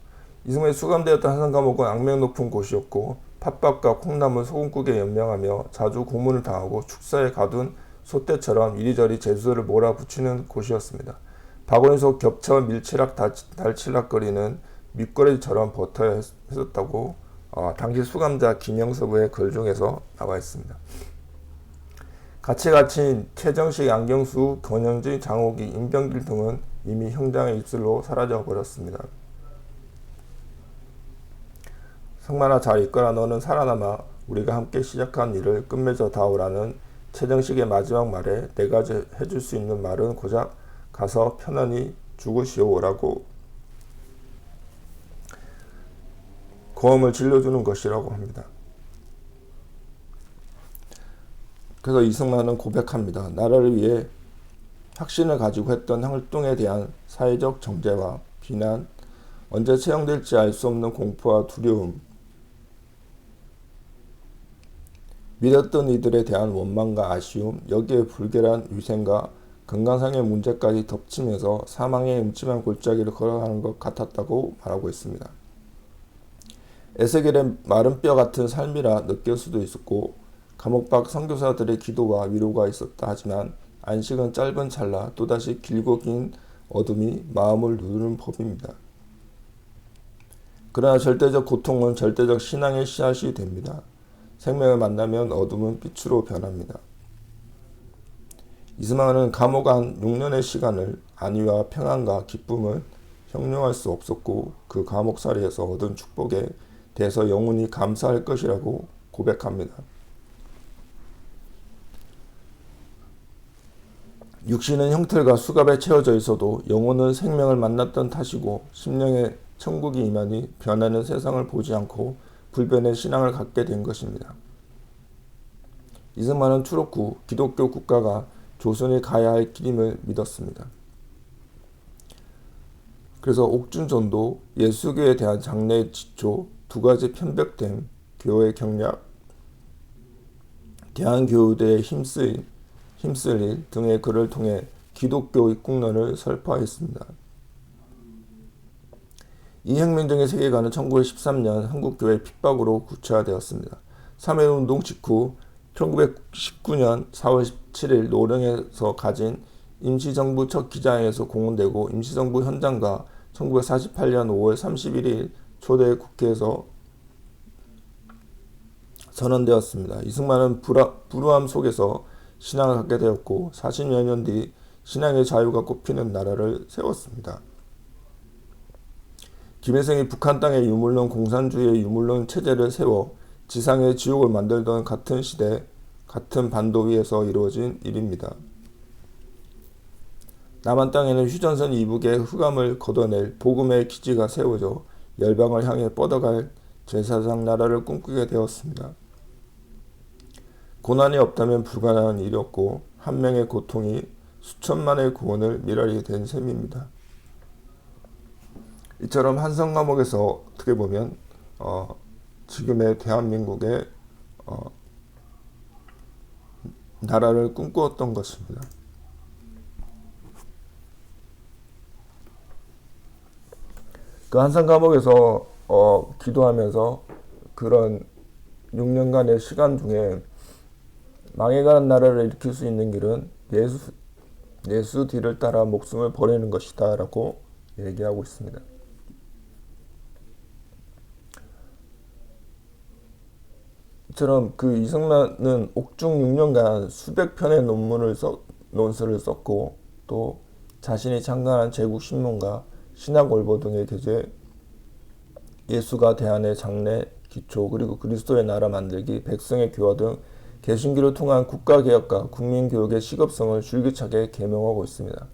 이승만이 수감되었던 한성감옥은 악명 높은 곳이었고 팥밥과 콩나물 소금국에 연명하며 자주 고문을 당하고 축사에 가둔 소떼처럼 이리저리 죄수를 몰아붙이는 곳이었습니다. 바구니 속 겹쳐 밀치락 달치락거리는 밑거리처럼 버텨야 했었다고 당시 수감자 김영서부의 글 중에서 나와 있습니다. 같이 갇힌 최정식, 안경수, 권영지, 장옥이, 임병길 등은 이미 형장의 입술로 사라져 버렸습니다. 성만아 잘 있거라. 너는 살아남아 우리가 함께 시작한 일을 끝맺어 다오라는 최정식의 마지막 말에 내가 해줄 수 있는 말은 고작 가서 편안히 죽으시오라고 고음을 질러주는 것이라고 합니다. 그래서 이승만은 고백합니다. 나라를 위해 확신을 가지고 했던 활동에 대한 사회적 정죄와 비난, 언제 채용될지 알 수 없는 공포와 두려움, 믿었던 이들에 대한 원망과 아쉬움, 여기에 불결한 위생과 건강상의 문제까지 덮치면서 사망의 음침한 골짜기를 걸어가는 것 같았다고 말하고 있습니다. 에스겔의 마른 뼈 같은 삶이라 느낄 수도 있었고 감옥 밖 선교사들의 기도와 위로가 있었다 하지만 안식은 짧은 찰나 또다시 길고 긴 어둠이 마음을 누르는 법입니다. 그러나 절대적 고통은 절대적 신앙의 씨앗이 됩니다. 생명을 만나면 어둠은 빛으로 변합니다. 이승만은 감옥 안 6년의 시간을 안위와 평안과 기쁨을 형용할 수 없었고 그 감옥살이에서 얻은 축복에 대해서 영원히 감사할 것이라고 고백합니다. 육신은 형틀과 수갑에 채워져 있어도 영혼은 생명을 만났던 탓이고 심령의 천국이 임하니 변하는 세상을 보지 않고 불변의 신앙을 갖게 된 것입니다. 이승만은 추록 후 기독교 국가가 조선이 가야 할 길임을 믿었습니다. 그래서 옥중전도, 예수교에 대한 장래의 지초, 두 가지 편백됨, 교회 경략, 대한교우대에 힘쓸 일 등의 글을 통해 기독교 입국론을 설파했습니다. 이 혁명적인 세계관은 1913년 한국교회 핍박으로 구체화되었습니다. 3.1운동 직후 1919년 4월 17일 노령에서 가진 임시정부 첫 기자회에서 공언되고 임시정부 현장과 1948년 5월 31일 초대 국회에서 선언되었습니다. 이승만은 불우함 속에서 신앙을 갖게 되었고 40여 년 뒤 신앙의 자유가 꽃피는 나라를 세웠습니다. 김일성이 북한 땅에 유물론 공산주의의 유물론 체제를 세워 지상의 지옥을 만들던 같은 시대, 같은 반도 위에서 이루어진 일입니다. 남한 땅에는 휴전선 이북의 흑암을 걷어낼 복음의 기지가 세워져 열방을 향해 뻗어갈 제사장 나라를 꿈꾸게 되었습니다. 고난이 없다면 불가능한 일이었고 한 명의 고통이 수천만의 구원을 밀어내게 된 셈입니다. 이처럼 한성 감옥에서 어떻게 보면 지금의 대한민국의 나라를 꿈꾸었던 것입니다. 그 한성 감옥에서 기도하면서 그런 6년간의 시간 중에 망해가는 나라를 일으킬 수 있는 길은 예수 뒤를 따라 목숨을 버리는 것이다 라고 얘기하고 있습니다. 이처럼 그 이승만은 옥중 6년간 수백 편의 논술을 썼고 또 자신이 창간한 제국신문과 신학월보 등에 게재 예수가 대한의 장래 기초 그리고 그리스도의 나라 만들기, 백성의 교화 등 개신교를 통한 국가개혁과 국민교육의 시급성을 줄기차게 계명하고 있습니다.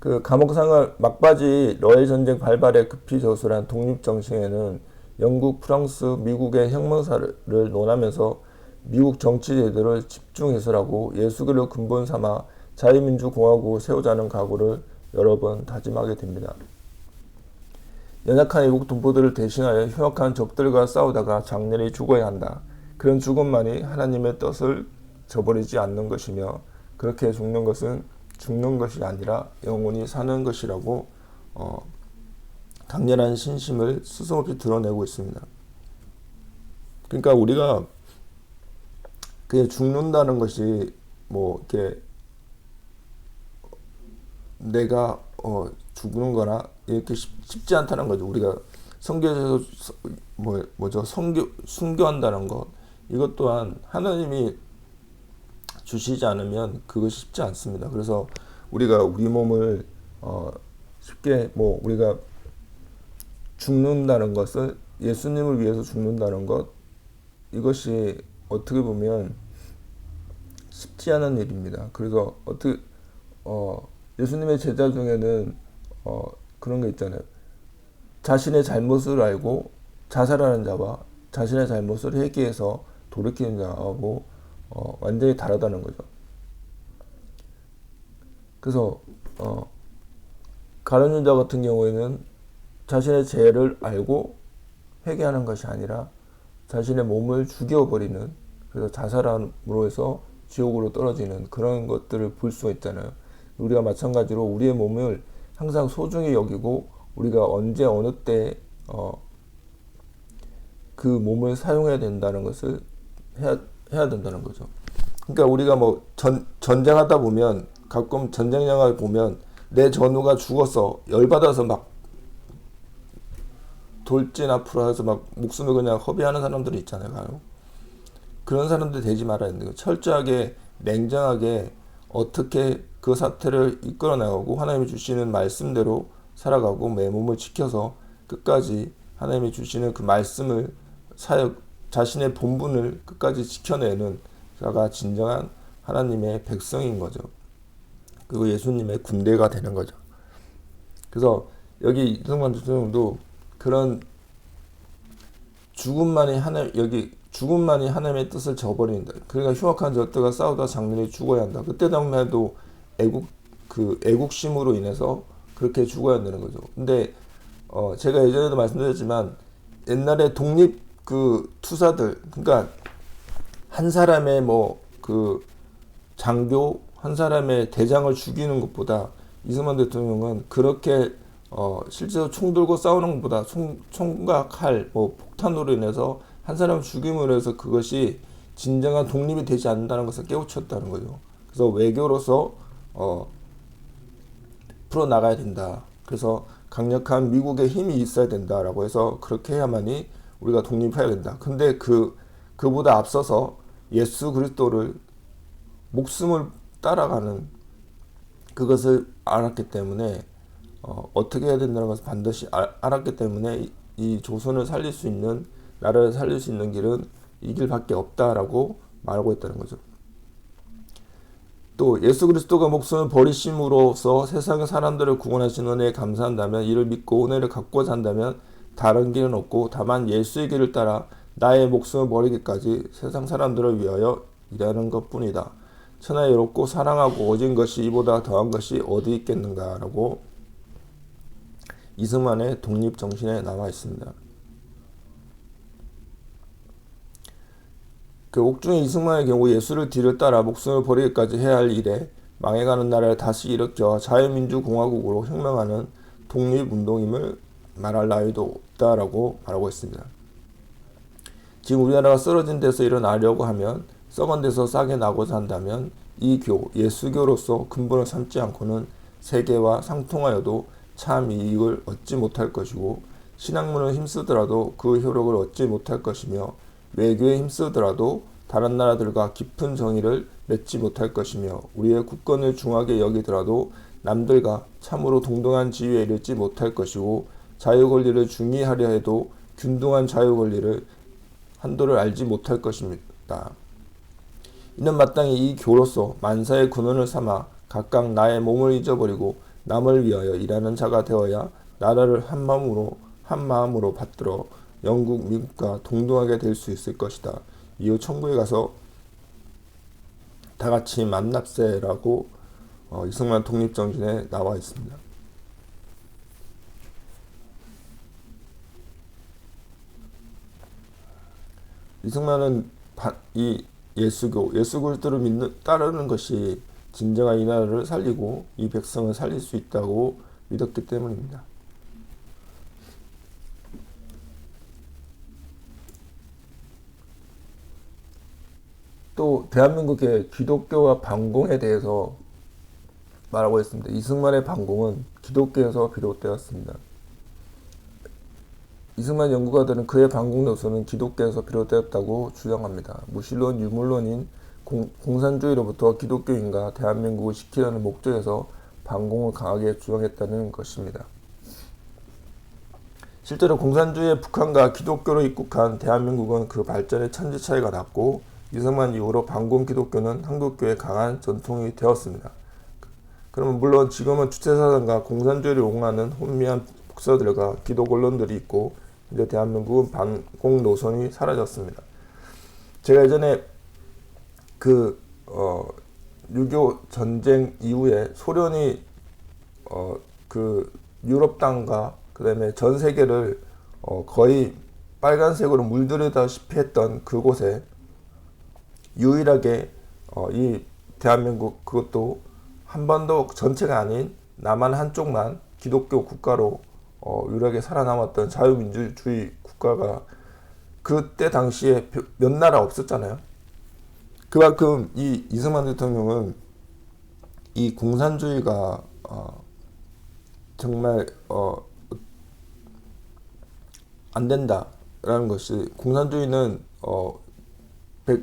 그 감옥생활 막바지 러일 전쟁 발발에 급히 저술한 독립정신에는 영국, 프랑스, 미국의 혁명사를 논하면서 미국 정치 제도를 집중 해설하고 예수교를 근본 삼아 자유민주공화국을 세우자는 각오를 여러 번 다짐하게 됩니다. 연약한 외국 동포들을 대신하여 흉악한 적들과 싸우다가 장렬히 죽어야 한다. 그런 죽음만이 하나님의 뜻을 저버리지 않는 것이며 그렇게 죽는 것은 죽는 것이 아니라 영원히 사는 것이라고 강렬한 신심을 스스럼없이 드러내고 있습니다. 그러니까 우리가 그냥 죽는다는 것이 뭐 이렇게 내가 죽는 거나 이렇게 쉽지 않다는 거죠. 우리가 성경에서 뭐죠? 순교한다는 것, 이것 또한 하나님이 주시지 않으면 그것이 쉽지 않습니다. 그래서 우리가 우리 몸을 쉽게 뭐 우리가 죽는다는 것을, 예수님을 위해서 죽는다는 것, 이것이 어떻게 보면 쉽지 않은 일입니다. 그래서 예수님의 제자 중에는 그런 게 있잖아요. 자신의 잘못을 알고 자살하는 자와 자신의 잘못을 회개해서 돌이키는 자하고 완전히 다르다는 거죠. 그래서 가룟 유다 같은 경우에는 자신의 죄를 알고 회개하는 것이 아니라 자신의 몸을 죽여버리는, 그래서 자살함으로 해서 지옥으로 떨어지는 그런 것들을 볼 수가 있잖아요. 우리가 마찬가지로 우리의 몸을 항상 소중히 여기고 우리가 언제 어느 때 그 몸을 사용해야 된다는 것을 해야 된다는 거죠. 그러니까 우리가 뭐 전쟁하다 보면, 가끔 전쟁 영화를 보면 내 전우가 죽어서 열받아서 막 돌진 앞으로 해서 막 목숨을 그냥 허비하는 사람들이 있잖아요. 그런 사람들 되지 말아야 되는 거예요. 철저하게 냉정하게 어떻게 그 사태를 이끌어 나가고 하나님이 주시는 말씀대로 살아가고 내 몸을 지켜서 끝까지 하나님이 주시는 그 말씀을 자신의 본분을 끝까지 지켜내는 자가 진정한 하나님의 백성인 거죠. 그리고 예수님의 군대가 되는 거죠. 그래서 여기 이승만 대통령도 그런 죽음만이 하나님의 뜻을 저버린다. 그러니까 흉악한 저들과 싸우다 장면이 죽어야 한다. 그때 당시만 해도 애국심으로 인해서 그렇게 죽어야 한다는 거죠. 근데 제가 예전에도 말씀드렸지만 옛날에 독립 투사들, 그러니까 한 사람의 장교, 한 사람의 대장을 죽이는 것보다 이승만 대통령은 그렇게 실제로 총 들고 싸우는 것보다 총과 칼, 폭탄으로 인해서 한 사람 죽임으로 해서 그것이 진정한 독립이 되지 않는다는 것을 깨우쳤다는 거죠. 그래서 외교로서 풀어나가야 된다. 그래서 강력한 미국의 힘이 있어야 된다라고 해서 그렇게 해야만이 우리가 독립해야 된다. 근데 그보다 앞서서 예수 그리스도를 목숨을 따라가는 그것을 알았기 때문에 어떻게 해야 된다는 것을 반드시 알았기 때문에 이 조선을 살릴 수 있는, 나라를 살릴 수 있는 길은 이 길밖에 없다라고 말하고 있다는 거죠. 또 예수 그리스도가 목숨을 버리심으로써 세상의 사람들을 구원하신 은혜에 감사한다면, 이를 믿고 은혜를 갖고자 한다면 다른 길은 없고 다만 예수의 길을 따라 나의 목숨을 버리기까지 세상 사람들을 위하여 일하는 것뿐이다. 천하에 의롭고 사랑하고 오진 것이 이보다 더한 것이 어디 있겠는가 라고 이승만의 독립정신에 나와 있습니다. 그 옥중에 이승만의 경우 예수를 뒤를 따라 목숨을 버리기까지 해야 할 일에 망해가는 나라를 다시 일으켜 자유민주공화국으로 혁명하는 독립운동임을 말할 나위도 없다라고 말하고 있습니다. 지금 우리나라가 쓰러진 데서 일어나려고 하면, 썩은 데서 싸게 나고자 한다면 이 예수교로서 근본을 삼지 않고는 세계와 상통하여도 참 이익을 얻지 못할 것이고, 신학문을 힘쓰더라도 그 효력을 얻지 못할 것이며, 외교에 힘쓰더라도 다른 나라들과 깊은 정의를 맺지 못할 것이며, 우리의 국권을 중하게 여기더라도 남들과 참으로 동등한 지위에 이르지 못할 것이고, 자유권리를 중의하려 해도 균등한 자유권리를 한도를 알지 못할 것입니다. 이는 마땅히 이 교로서 만사의 근원을 삼아 각각 나의 몸을 잊어버리고 남을 위하여 일하는 자가 되어야 나라를 한 마음으로 받들어 영국, 미국과 동등하게 될 수 있을 것이다. 이후 천국에 가서 다 같이 만납세라고 이승만 독립정신에 나와 있습니다. 이승만은 이 예수 그리스도를 따르는 것이 진정한 이 나라를 살리고 이 백성을 살릴 수 있다고 믿었기 때문입니다. 또 대한민국의 기독교와 반공에 대해서 말하고 있습니다. 이승만의 반공은 기독교에서 비롯되었습니다. 이승만 연구가들은 그의 반공 노선은 기독교에서 비롯되었다고 주장합니다. 무신론, 유물론인 공산주의로부터 기독교인과 대한민국을 지키려는 목적에서 반공을 강하게 주장했다는 것입니다. 실제로 공산주의의 북한과 기독교로 입국한 대한민국은 그 발전의 천지 차이가 났고 이승만 이후로 반공 기독교는 한국교의 강한 전통이 되었습니다. 그러면 물론 지금은 주체사상과 공산주의를 옹호하는 혼미한 목사들과 기독 언론들이 있고 이제 대한민국은 반공 노선이 사라졌습니다. 제가 예전에 6.25 전쟁 이후에 소련이 유럽 땅과 그 다음에 전 세계를 거의 빨간색으로 물들이다시피 했던 그곳에 유일하게 이 대한민국, 그것도 한반도 전체가 아닌 남한 한쪽만 기독교 국가로 유일하게 살아남았던 자유민주주의 국가가 그때 당시에 몇 나라 없었잖아요. 그만큼 이 이승만 대통령은 이 공산주의가 정말 안 된다라는 것이, 공산주의는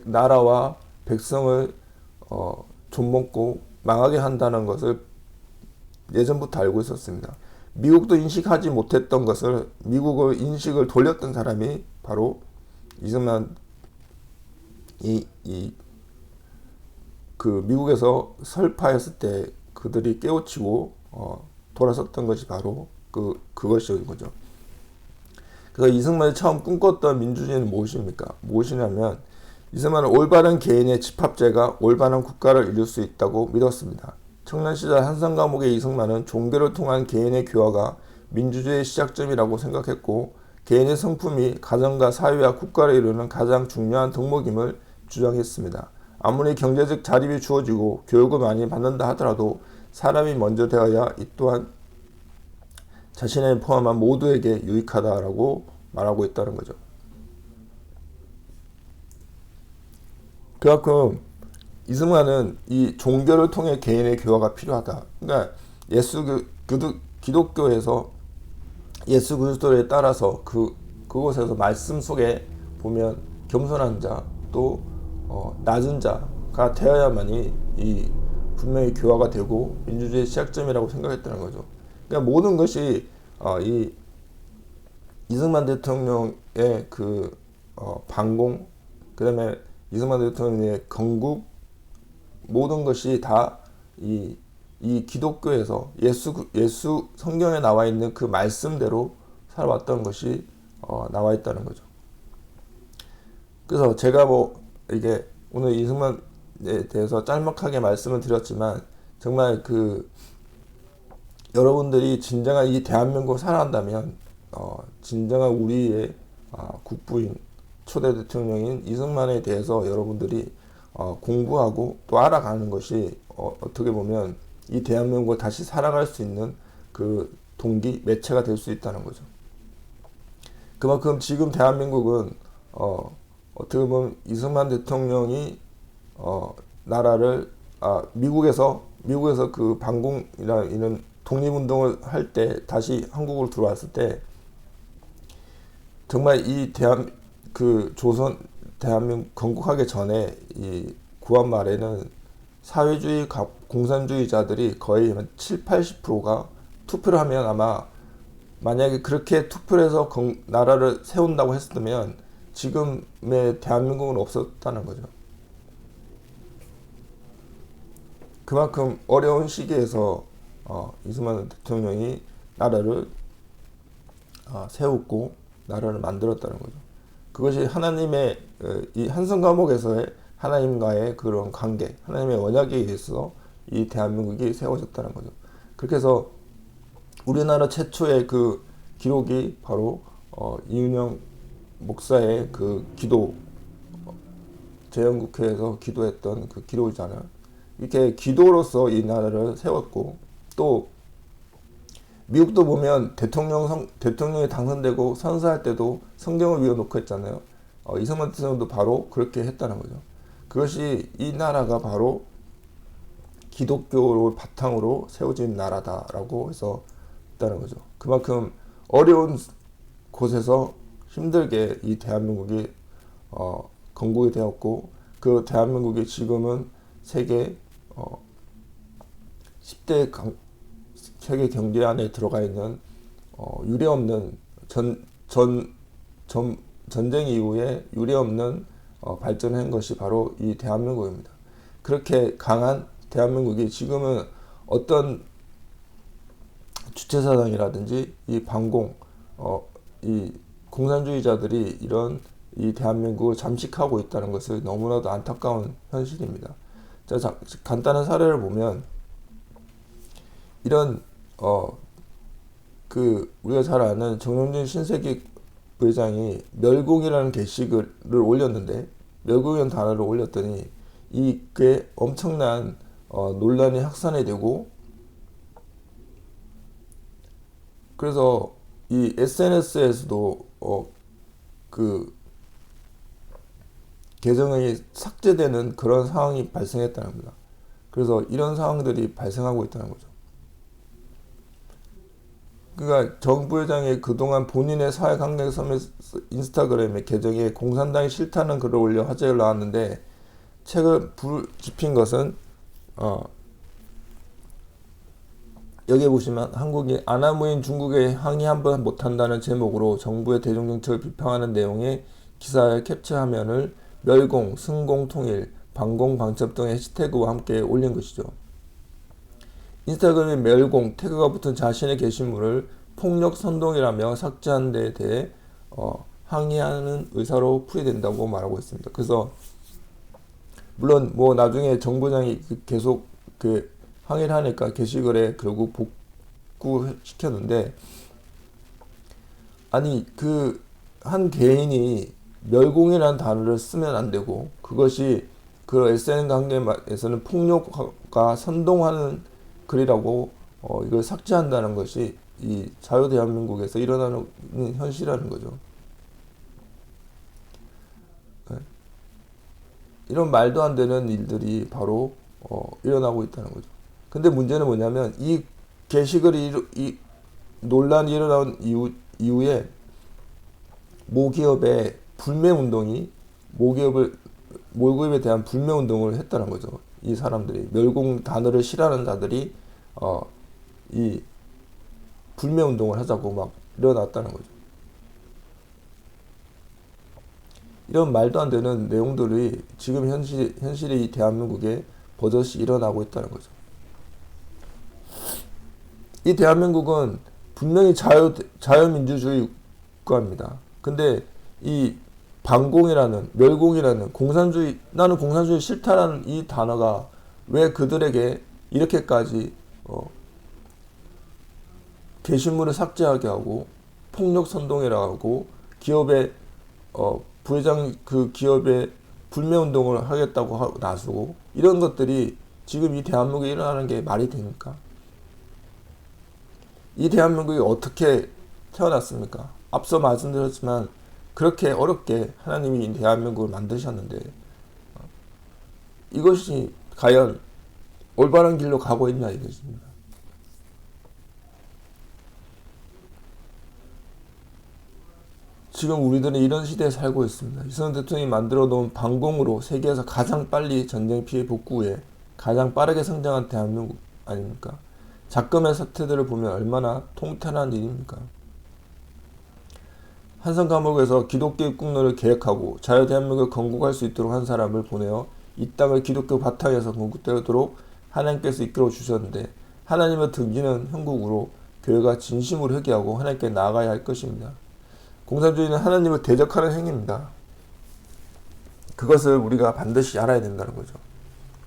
나라와 백성을 좀먹고 망하게 한다는 것을 예전부터 알고 있었습니다. 미국도 인식하지 못했던 것을 미국의 인식을 돌렸던 사람이 바로 이승만 미국에서 설파했을 때 그들이 깨우치고 돌아섰던 것이 바로 그것이었던 거죠. 그래서 이승만이 처음 꿈꿨던 민주주의는 무엇이냐면 이승만은 올바른 개인의 집합제가 올바른 국가를 이룰 수 있다고 믿었습니다. 청년 시절 한성 감옥의 이승만은 종교를 통한 개인의 교화가 민주주의의 시작점이라고 생각했고 개인의 성품이 가정과 사회와 국가를 이루는 가장 중요한 덕목임을 주장했습니다. 아무리 경제적 자립이 주어지고 교육을 많이 받는다 하더라도 사람이 먼저 되어야 이 또한 자신을 포함한 모두에게 유익하다라고 말하고 있다는 거죠. 그만큼 이승만은 이 종교를 통해 개인의 교화가 필요하다. 그러니까 기독교에서 예수 그리스도에 따라서 그곳에서 말씀 속에 보면 겸손한 자, 또 낮은 자가 되어야만이 이 분명히 교화가 되고 민주주의의 시작점이라고 생각했다는 거죠. 그러니까 모든 것이 이 이승만 대통령의 반공, 그 다음에 이승만 대통령의 건국, 모든 것이 다 이 기독교에서 예수 성경에 나와 있는 그 말씀대로 살아왔던 것이 나와 있다는 거죠. 그래서 제가 이게 오늘 이승만에 대해서 짤막하게 말씀을 드렸지만 정말 여러분들이 진정한 이 대한민국을 살아간다면 진정한 우리의 국부인 초대 대통령인 이승만에 대해서 여러분들이 공부하고 또 알아가는 것이 어떻게 보면 이 대한민국을 다시 살아갈 수 있는 그 동기, 매체가 될 수 있다는 거죠. 그만큼 지금 대한민국은 어떻게 보면 이승만 대통령이 나라를 미국에서 그 반공이나 이런 독립운동을 할 때 다시 한국으로 들어왔을 때 정말 이 대한민국 건국하기 전에 이 구한 말에는 사회주의 공산주의자들이 거의 7, 80%가 투표를 하면 아마 만약에 그렇게 투표를 해서 나라를 세운다고 했으면 지금의 대한민국은 없었다는 거죠. 그만큼 어려운 시기에서 이승만 대통령이 나라를 세웠고 나라를 만들었다는 거죠. 그것이 하나님의 이 한성 감옥에서의 하나님과의 그런 관계, 하나님의 언약에 의해서 이 대한민국이 세워졌다는 거죠. 그렇게 해서 우리나라 최초의 그 기록이 바로 이은영 목사의 그 기도, 재헌국회에서 기도했던 그 기록이잖아요. 이렇게 기도로서 이 나라를 세웠고, 또 미국도 보면 대통령이 당선되고 선서할 때도 성경을 위에 놓고 했잖아요. 이승만 대통령도 바로 그렇게 했다는 거죠. 그것이 이 나라가 바로 기독교를 바탕으로 세워진 나라다라고 해서 있다는 거죠. 그만큼 어려운 곳에서 힘들게 이 대한민국이 건국이 되었고, 그 대한민국이 지금은 세계 10대 세계 경제 안에 들어가 있는 유례없는 전쟁 이후에 유례없는 발전한 것이 바로 이 대한민국입니다. 그렇게 강한 대한민국이 지금은 어떤 주체사상이라든지 이 반공, 이 공산주의자들이 이런 이 대한민국을 잠식하고 있다는 것을 너무나도 안타까운 현실입니다. 자, 간단한 사례를 보면 이런 우리가 잘 아는 정영진 신세계 부회장이 멸공이라는 게시글을 올렸는데, 멸공이라는 단어를 올렸더니 이게 엄청난 논란이 확산이 되고, 그래서 이 SNS에서도 그 계정이 삭제되는 그런 상황이 발생했다는 겁니다. 그래서 이런 상황들이 발생하고 있다는 거죠. 그러니까 정 부회장이 그동안 본인의 사회관계 인스타그램에 계정에 공산당이 싫다는 글을 올려 화제가 나왔는데, 최근 불 지핀 것은 여기 보시면 한국이 아나무인 중국에 항의 한번 못한다는 제목으로 정부의 대중정책을 비판하는 내용의 기사의 캡처 화면을 멸공, 승공, 통일, 반공, 방첩 등의 해시태그와 함께 올린 것이죠. 인스타그램에 멸공 태그가 붙은 자신의 게시물을 폭력 선동이라며 삭제한 데에 대해 항의하는 의사로 풀이된다고 말하고 있습니다. 그래서 물론 뭐 나중에 정 부장이 계속 항의를 하니까 게시글에 결국 복구시켰는데, 아니 한 개인이 멸공이라는 단어를 쓰면 안 되고, 그것이 그 SN 관계에서는 폭력과 선동하는 글이라고 이걸 삭제한다는 것이 이 자유 대한민국에서 일어나는 현실이라는 거죠. 네. 이런 말도 안 되는 일들이 바로 일어나고 있다는 거죠. 근데 문제는 뭐냐면 이 게시글이 이 논란이 일어난 이후에 모기업의 불매운동이 모기업에 대한 불매운동을 했다는 거죠. 이 사람들이 멸공 단어를 싫어하는 자들이 이 불매운동을 하자고 막 일어났다는 거죠. 이런 말도 안 되는 내용들이 지금 현실이 대한민국에 버젓이 일어나고 있다는 거죠. 이 대한민국은 분명히 자유민주주의 국가입니다. 근데 이 반공이라는, 멸공이라는, 나는 공산주의 싫다라는 이 단어가 왜 그들에게 이렇게까지 게시물을 삭제하게 하고 폭력 선동이라고 하고 기업의 부회장 그 기업의 불매운동을 하겠다고 나서고, 이런 것들이 지금 이 대한민국에 일어나는 게 말이 됩니까? 이 대한민국이 어떻게 태어났습니까? 앞서 말씀드렸지만 그렇게 어렵게 하나님이 이 대한민국을 만드셨는데 이것이 과연 올바른 길로 가고 있냐 이것입니다. 지금 우리들은 이런 시대에 살고 있습니다. 이승만 대통령이 만들어 놓은 반공으로 세계에서 가장 빨리 전쟁 피해 복구 후에 가장 빠르게 성장한 대한민국 아닙니까? 작금의 사태들을 보면 얼마나 통탄한 일입니까? 한성 감옥에서 기독교 입국론을 계획하고 자유 대한민국을 건국할 수 있도록 한 사람을 보내어 이 땅을 기독교 바탕에서 건국되도록 하나님께서 이끌어 주셨는데, 하나님의 등기는 형국으로 교회가 진심으로 회개하고 하나님께 나아가야 할 것입니다. 공산주의는 하나님을 대적하는 행위입니다. 그것을 우리가 반드시 알아야 된다는 거죠.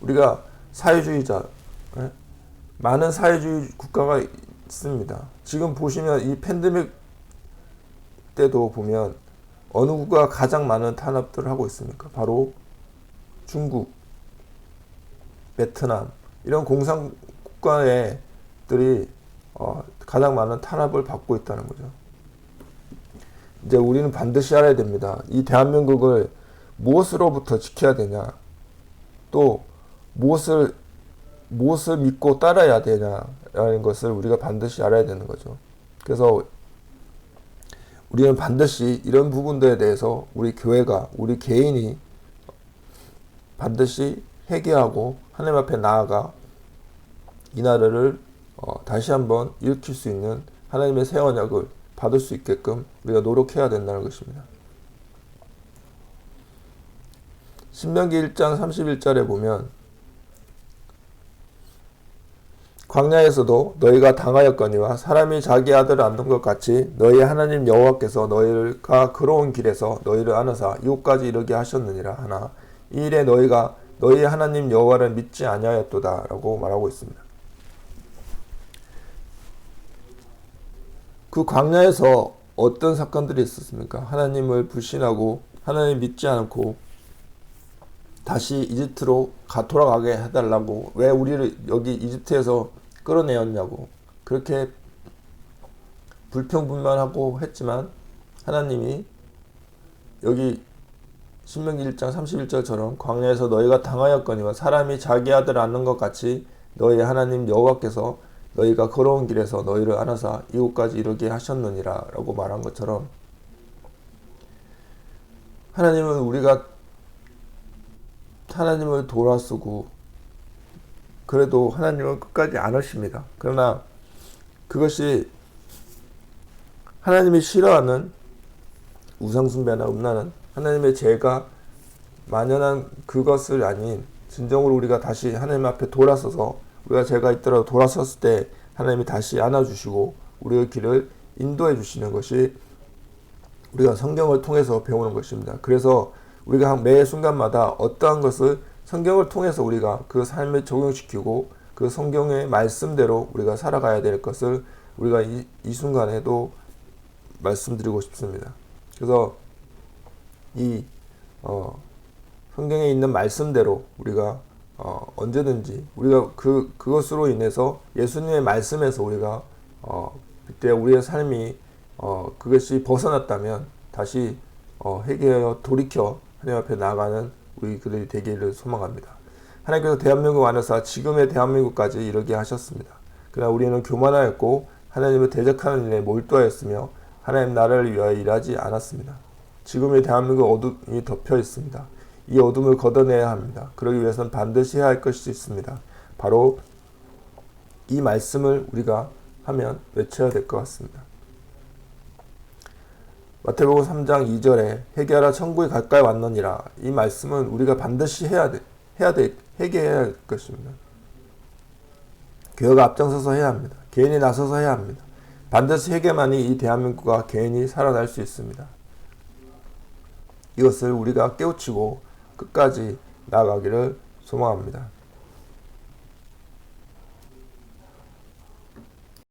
우리가 사회주의자, 많은 사회주의 국가가 있습니다. 지금 보시면 이 팬데믹 때도 보면 어느 국가가 가장 많은 탄압들을 하고 있습니까? 바로 중국, 베트남, 이런 공산 국가들이 가장 많은 탄압을 받고 있다는 거죠. 이제 우리는 반드시 알아야 됩니다. 이 대한민국을 무엇으로부터 지켜야 되냐? 또 무엇을 믿고 따라야 되냐라는 것을 우리가 반드시 알아야 되는 거죠. 그래서 우리는 반드시 이런 부분들에 대해서 우리 교회가, 우리 개인이 반드시 회개하고 하나님 앞에 나아가 이 나라를 다시 한번 일으킬 수 있는 하나님의 새 언약을 받을 수 있게끔 우리가 노력해야 된다는 것입니다. 신명기 1장 31절에 보면 광야에서도 너희가 당하였거니와 사람이 자기 아들을 안는 것 같이 너희 하나님 여호와께서 너희가 걸어온 길에서 너희를 안으사 이곳까지 이르게 하셨느니라 하나 이 일에 너희가 너희 하나님 여호와를 믿지 아니하였도다 라고 말하고 있습니다. 그 광야에서 어떤 사건들이 있었습니까? 하나님을 불신하고 하나님 믿지 않고 다시 이집트로 돌아가게 해달라고, 왜 우리를 여기 이집트에서 끌어내었냐고 그렇게 불평불만하고 했지만 하나님이 여기 신명기 1장 31절처럼 광야에서 너희가 당하였거니와 사람이 자기 아들 안는 것 같이 너희 하나님 여호와께서 너희가 걸어온 길에서 너희를 안으사 이곳까지 이르게 하셨느니라 라고 말한 것처럼 하나님은 우리가 하나님을 돌아서고 그래도 하나님은 끝까지 안 하십니다. 그러나 그것이 하나님이 싫어하는 우상숭배나 음란은 하나님의 죄가 만연한 그것을 아닌 진정으로 우리가 다시 하나님 앞에 돌아서서 우리가 죄가 있더라도 돌아섰을 때 하나님이 다시 안아주시고 우리의 길을 인도해 주시는 것이 우리가 성경을 통해서 배우는 것입니다. 그래서 우리가 매 순간마다 어떠한 것을 성경을 통해서 우리가 그 삶에 적용시키고 그 성경의 말씀대로 우리가 살아가야 될 것을 우리가 이 순간에도 말씀드리고 싶습니다. 그래서 이 성경에 있는 말씀대로 우리가 언제든지 우리가 그것으로 인해서 예수님의 말씀에서 우리가 그때 우리의 삶이 그것이 벗어났다면 다시 회개하여 돌이켜 하나님 앞에 나아가는 우리 그들이 되기를 소망합니다. 하나님께서 대한민국 안에서 지금의 대한민국까지 이르게 하셨습니다. 그러나 우리는 교만하였고 하나님을 대적하는 일에 몰두하였으며 하나님 나라를 위하여 일하지 않았습니다. 지금의 대한민국 어둠이 덮여 있습니다. 이 어둠을 걷어내야 합니다. 그러기 위해서는 반드시 해야 할 것이 있습니다. 바로 이 말씀을 우리가 하면 외쳐야 될 것 같습니다. 마태복음 3장 2절에 회개하라 천국이 가까이 왔느니라. 이 말씀은 우리가 반드시 회개해야 할 것입니다. 교회가 앞장서서 해야 합니다. 개인이 나서서 해야 합니다. 반드시 회개만이 이 대한민국과 개인이 살아날 수 있습니다. 이것을 우리가 깨우치고 끝까지 나아가기를 소망합니다.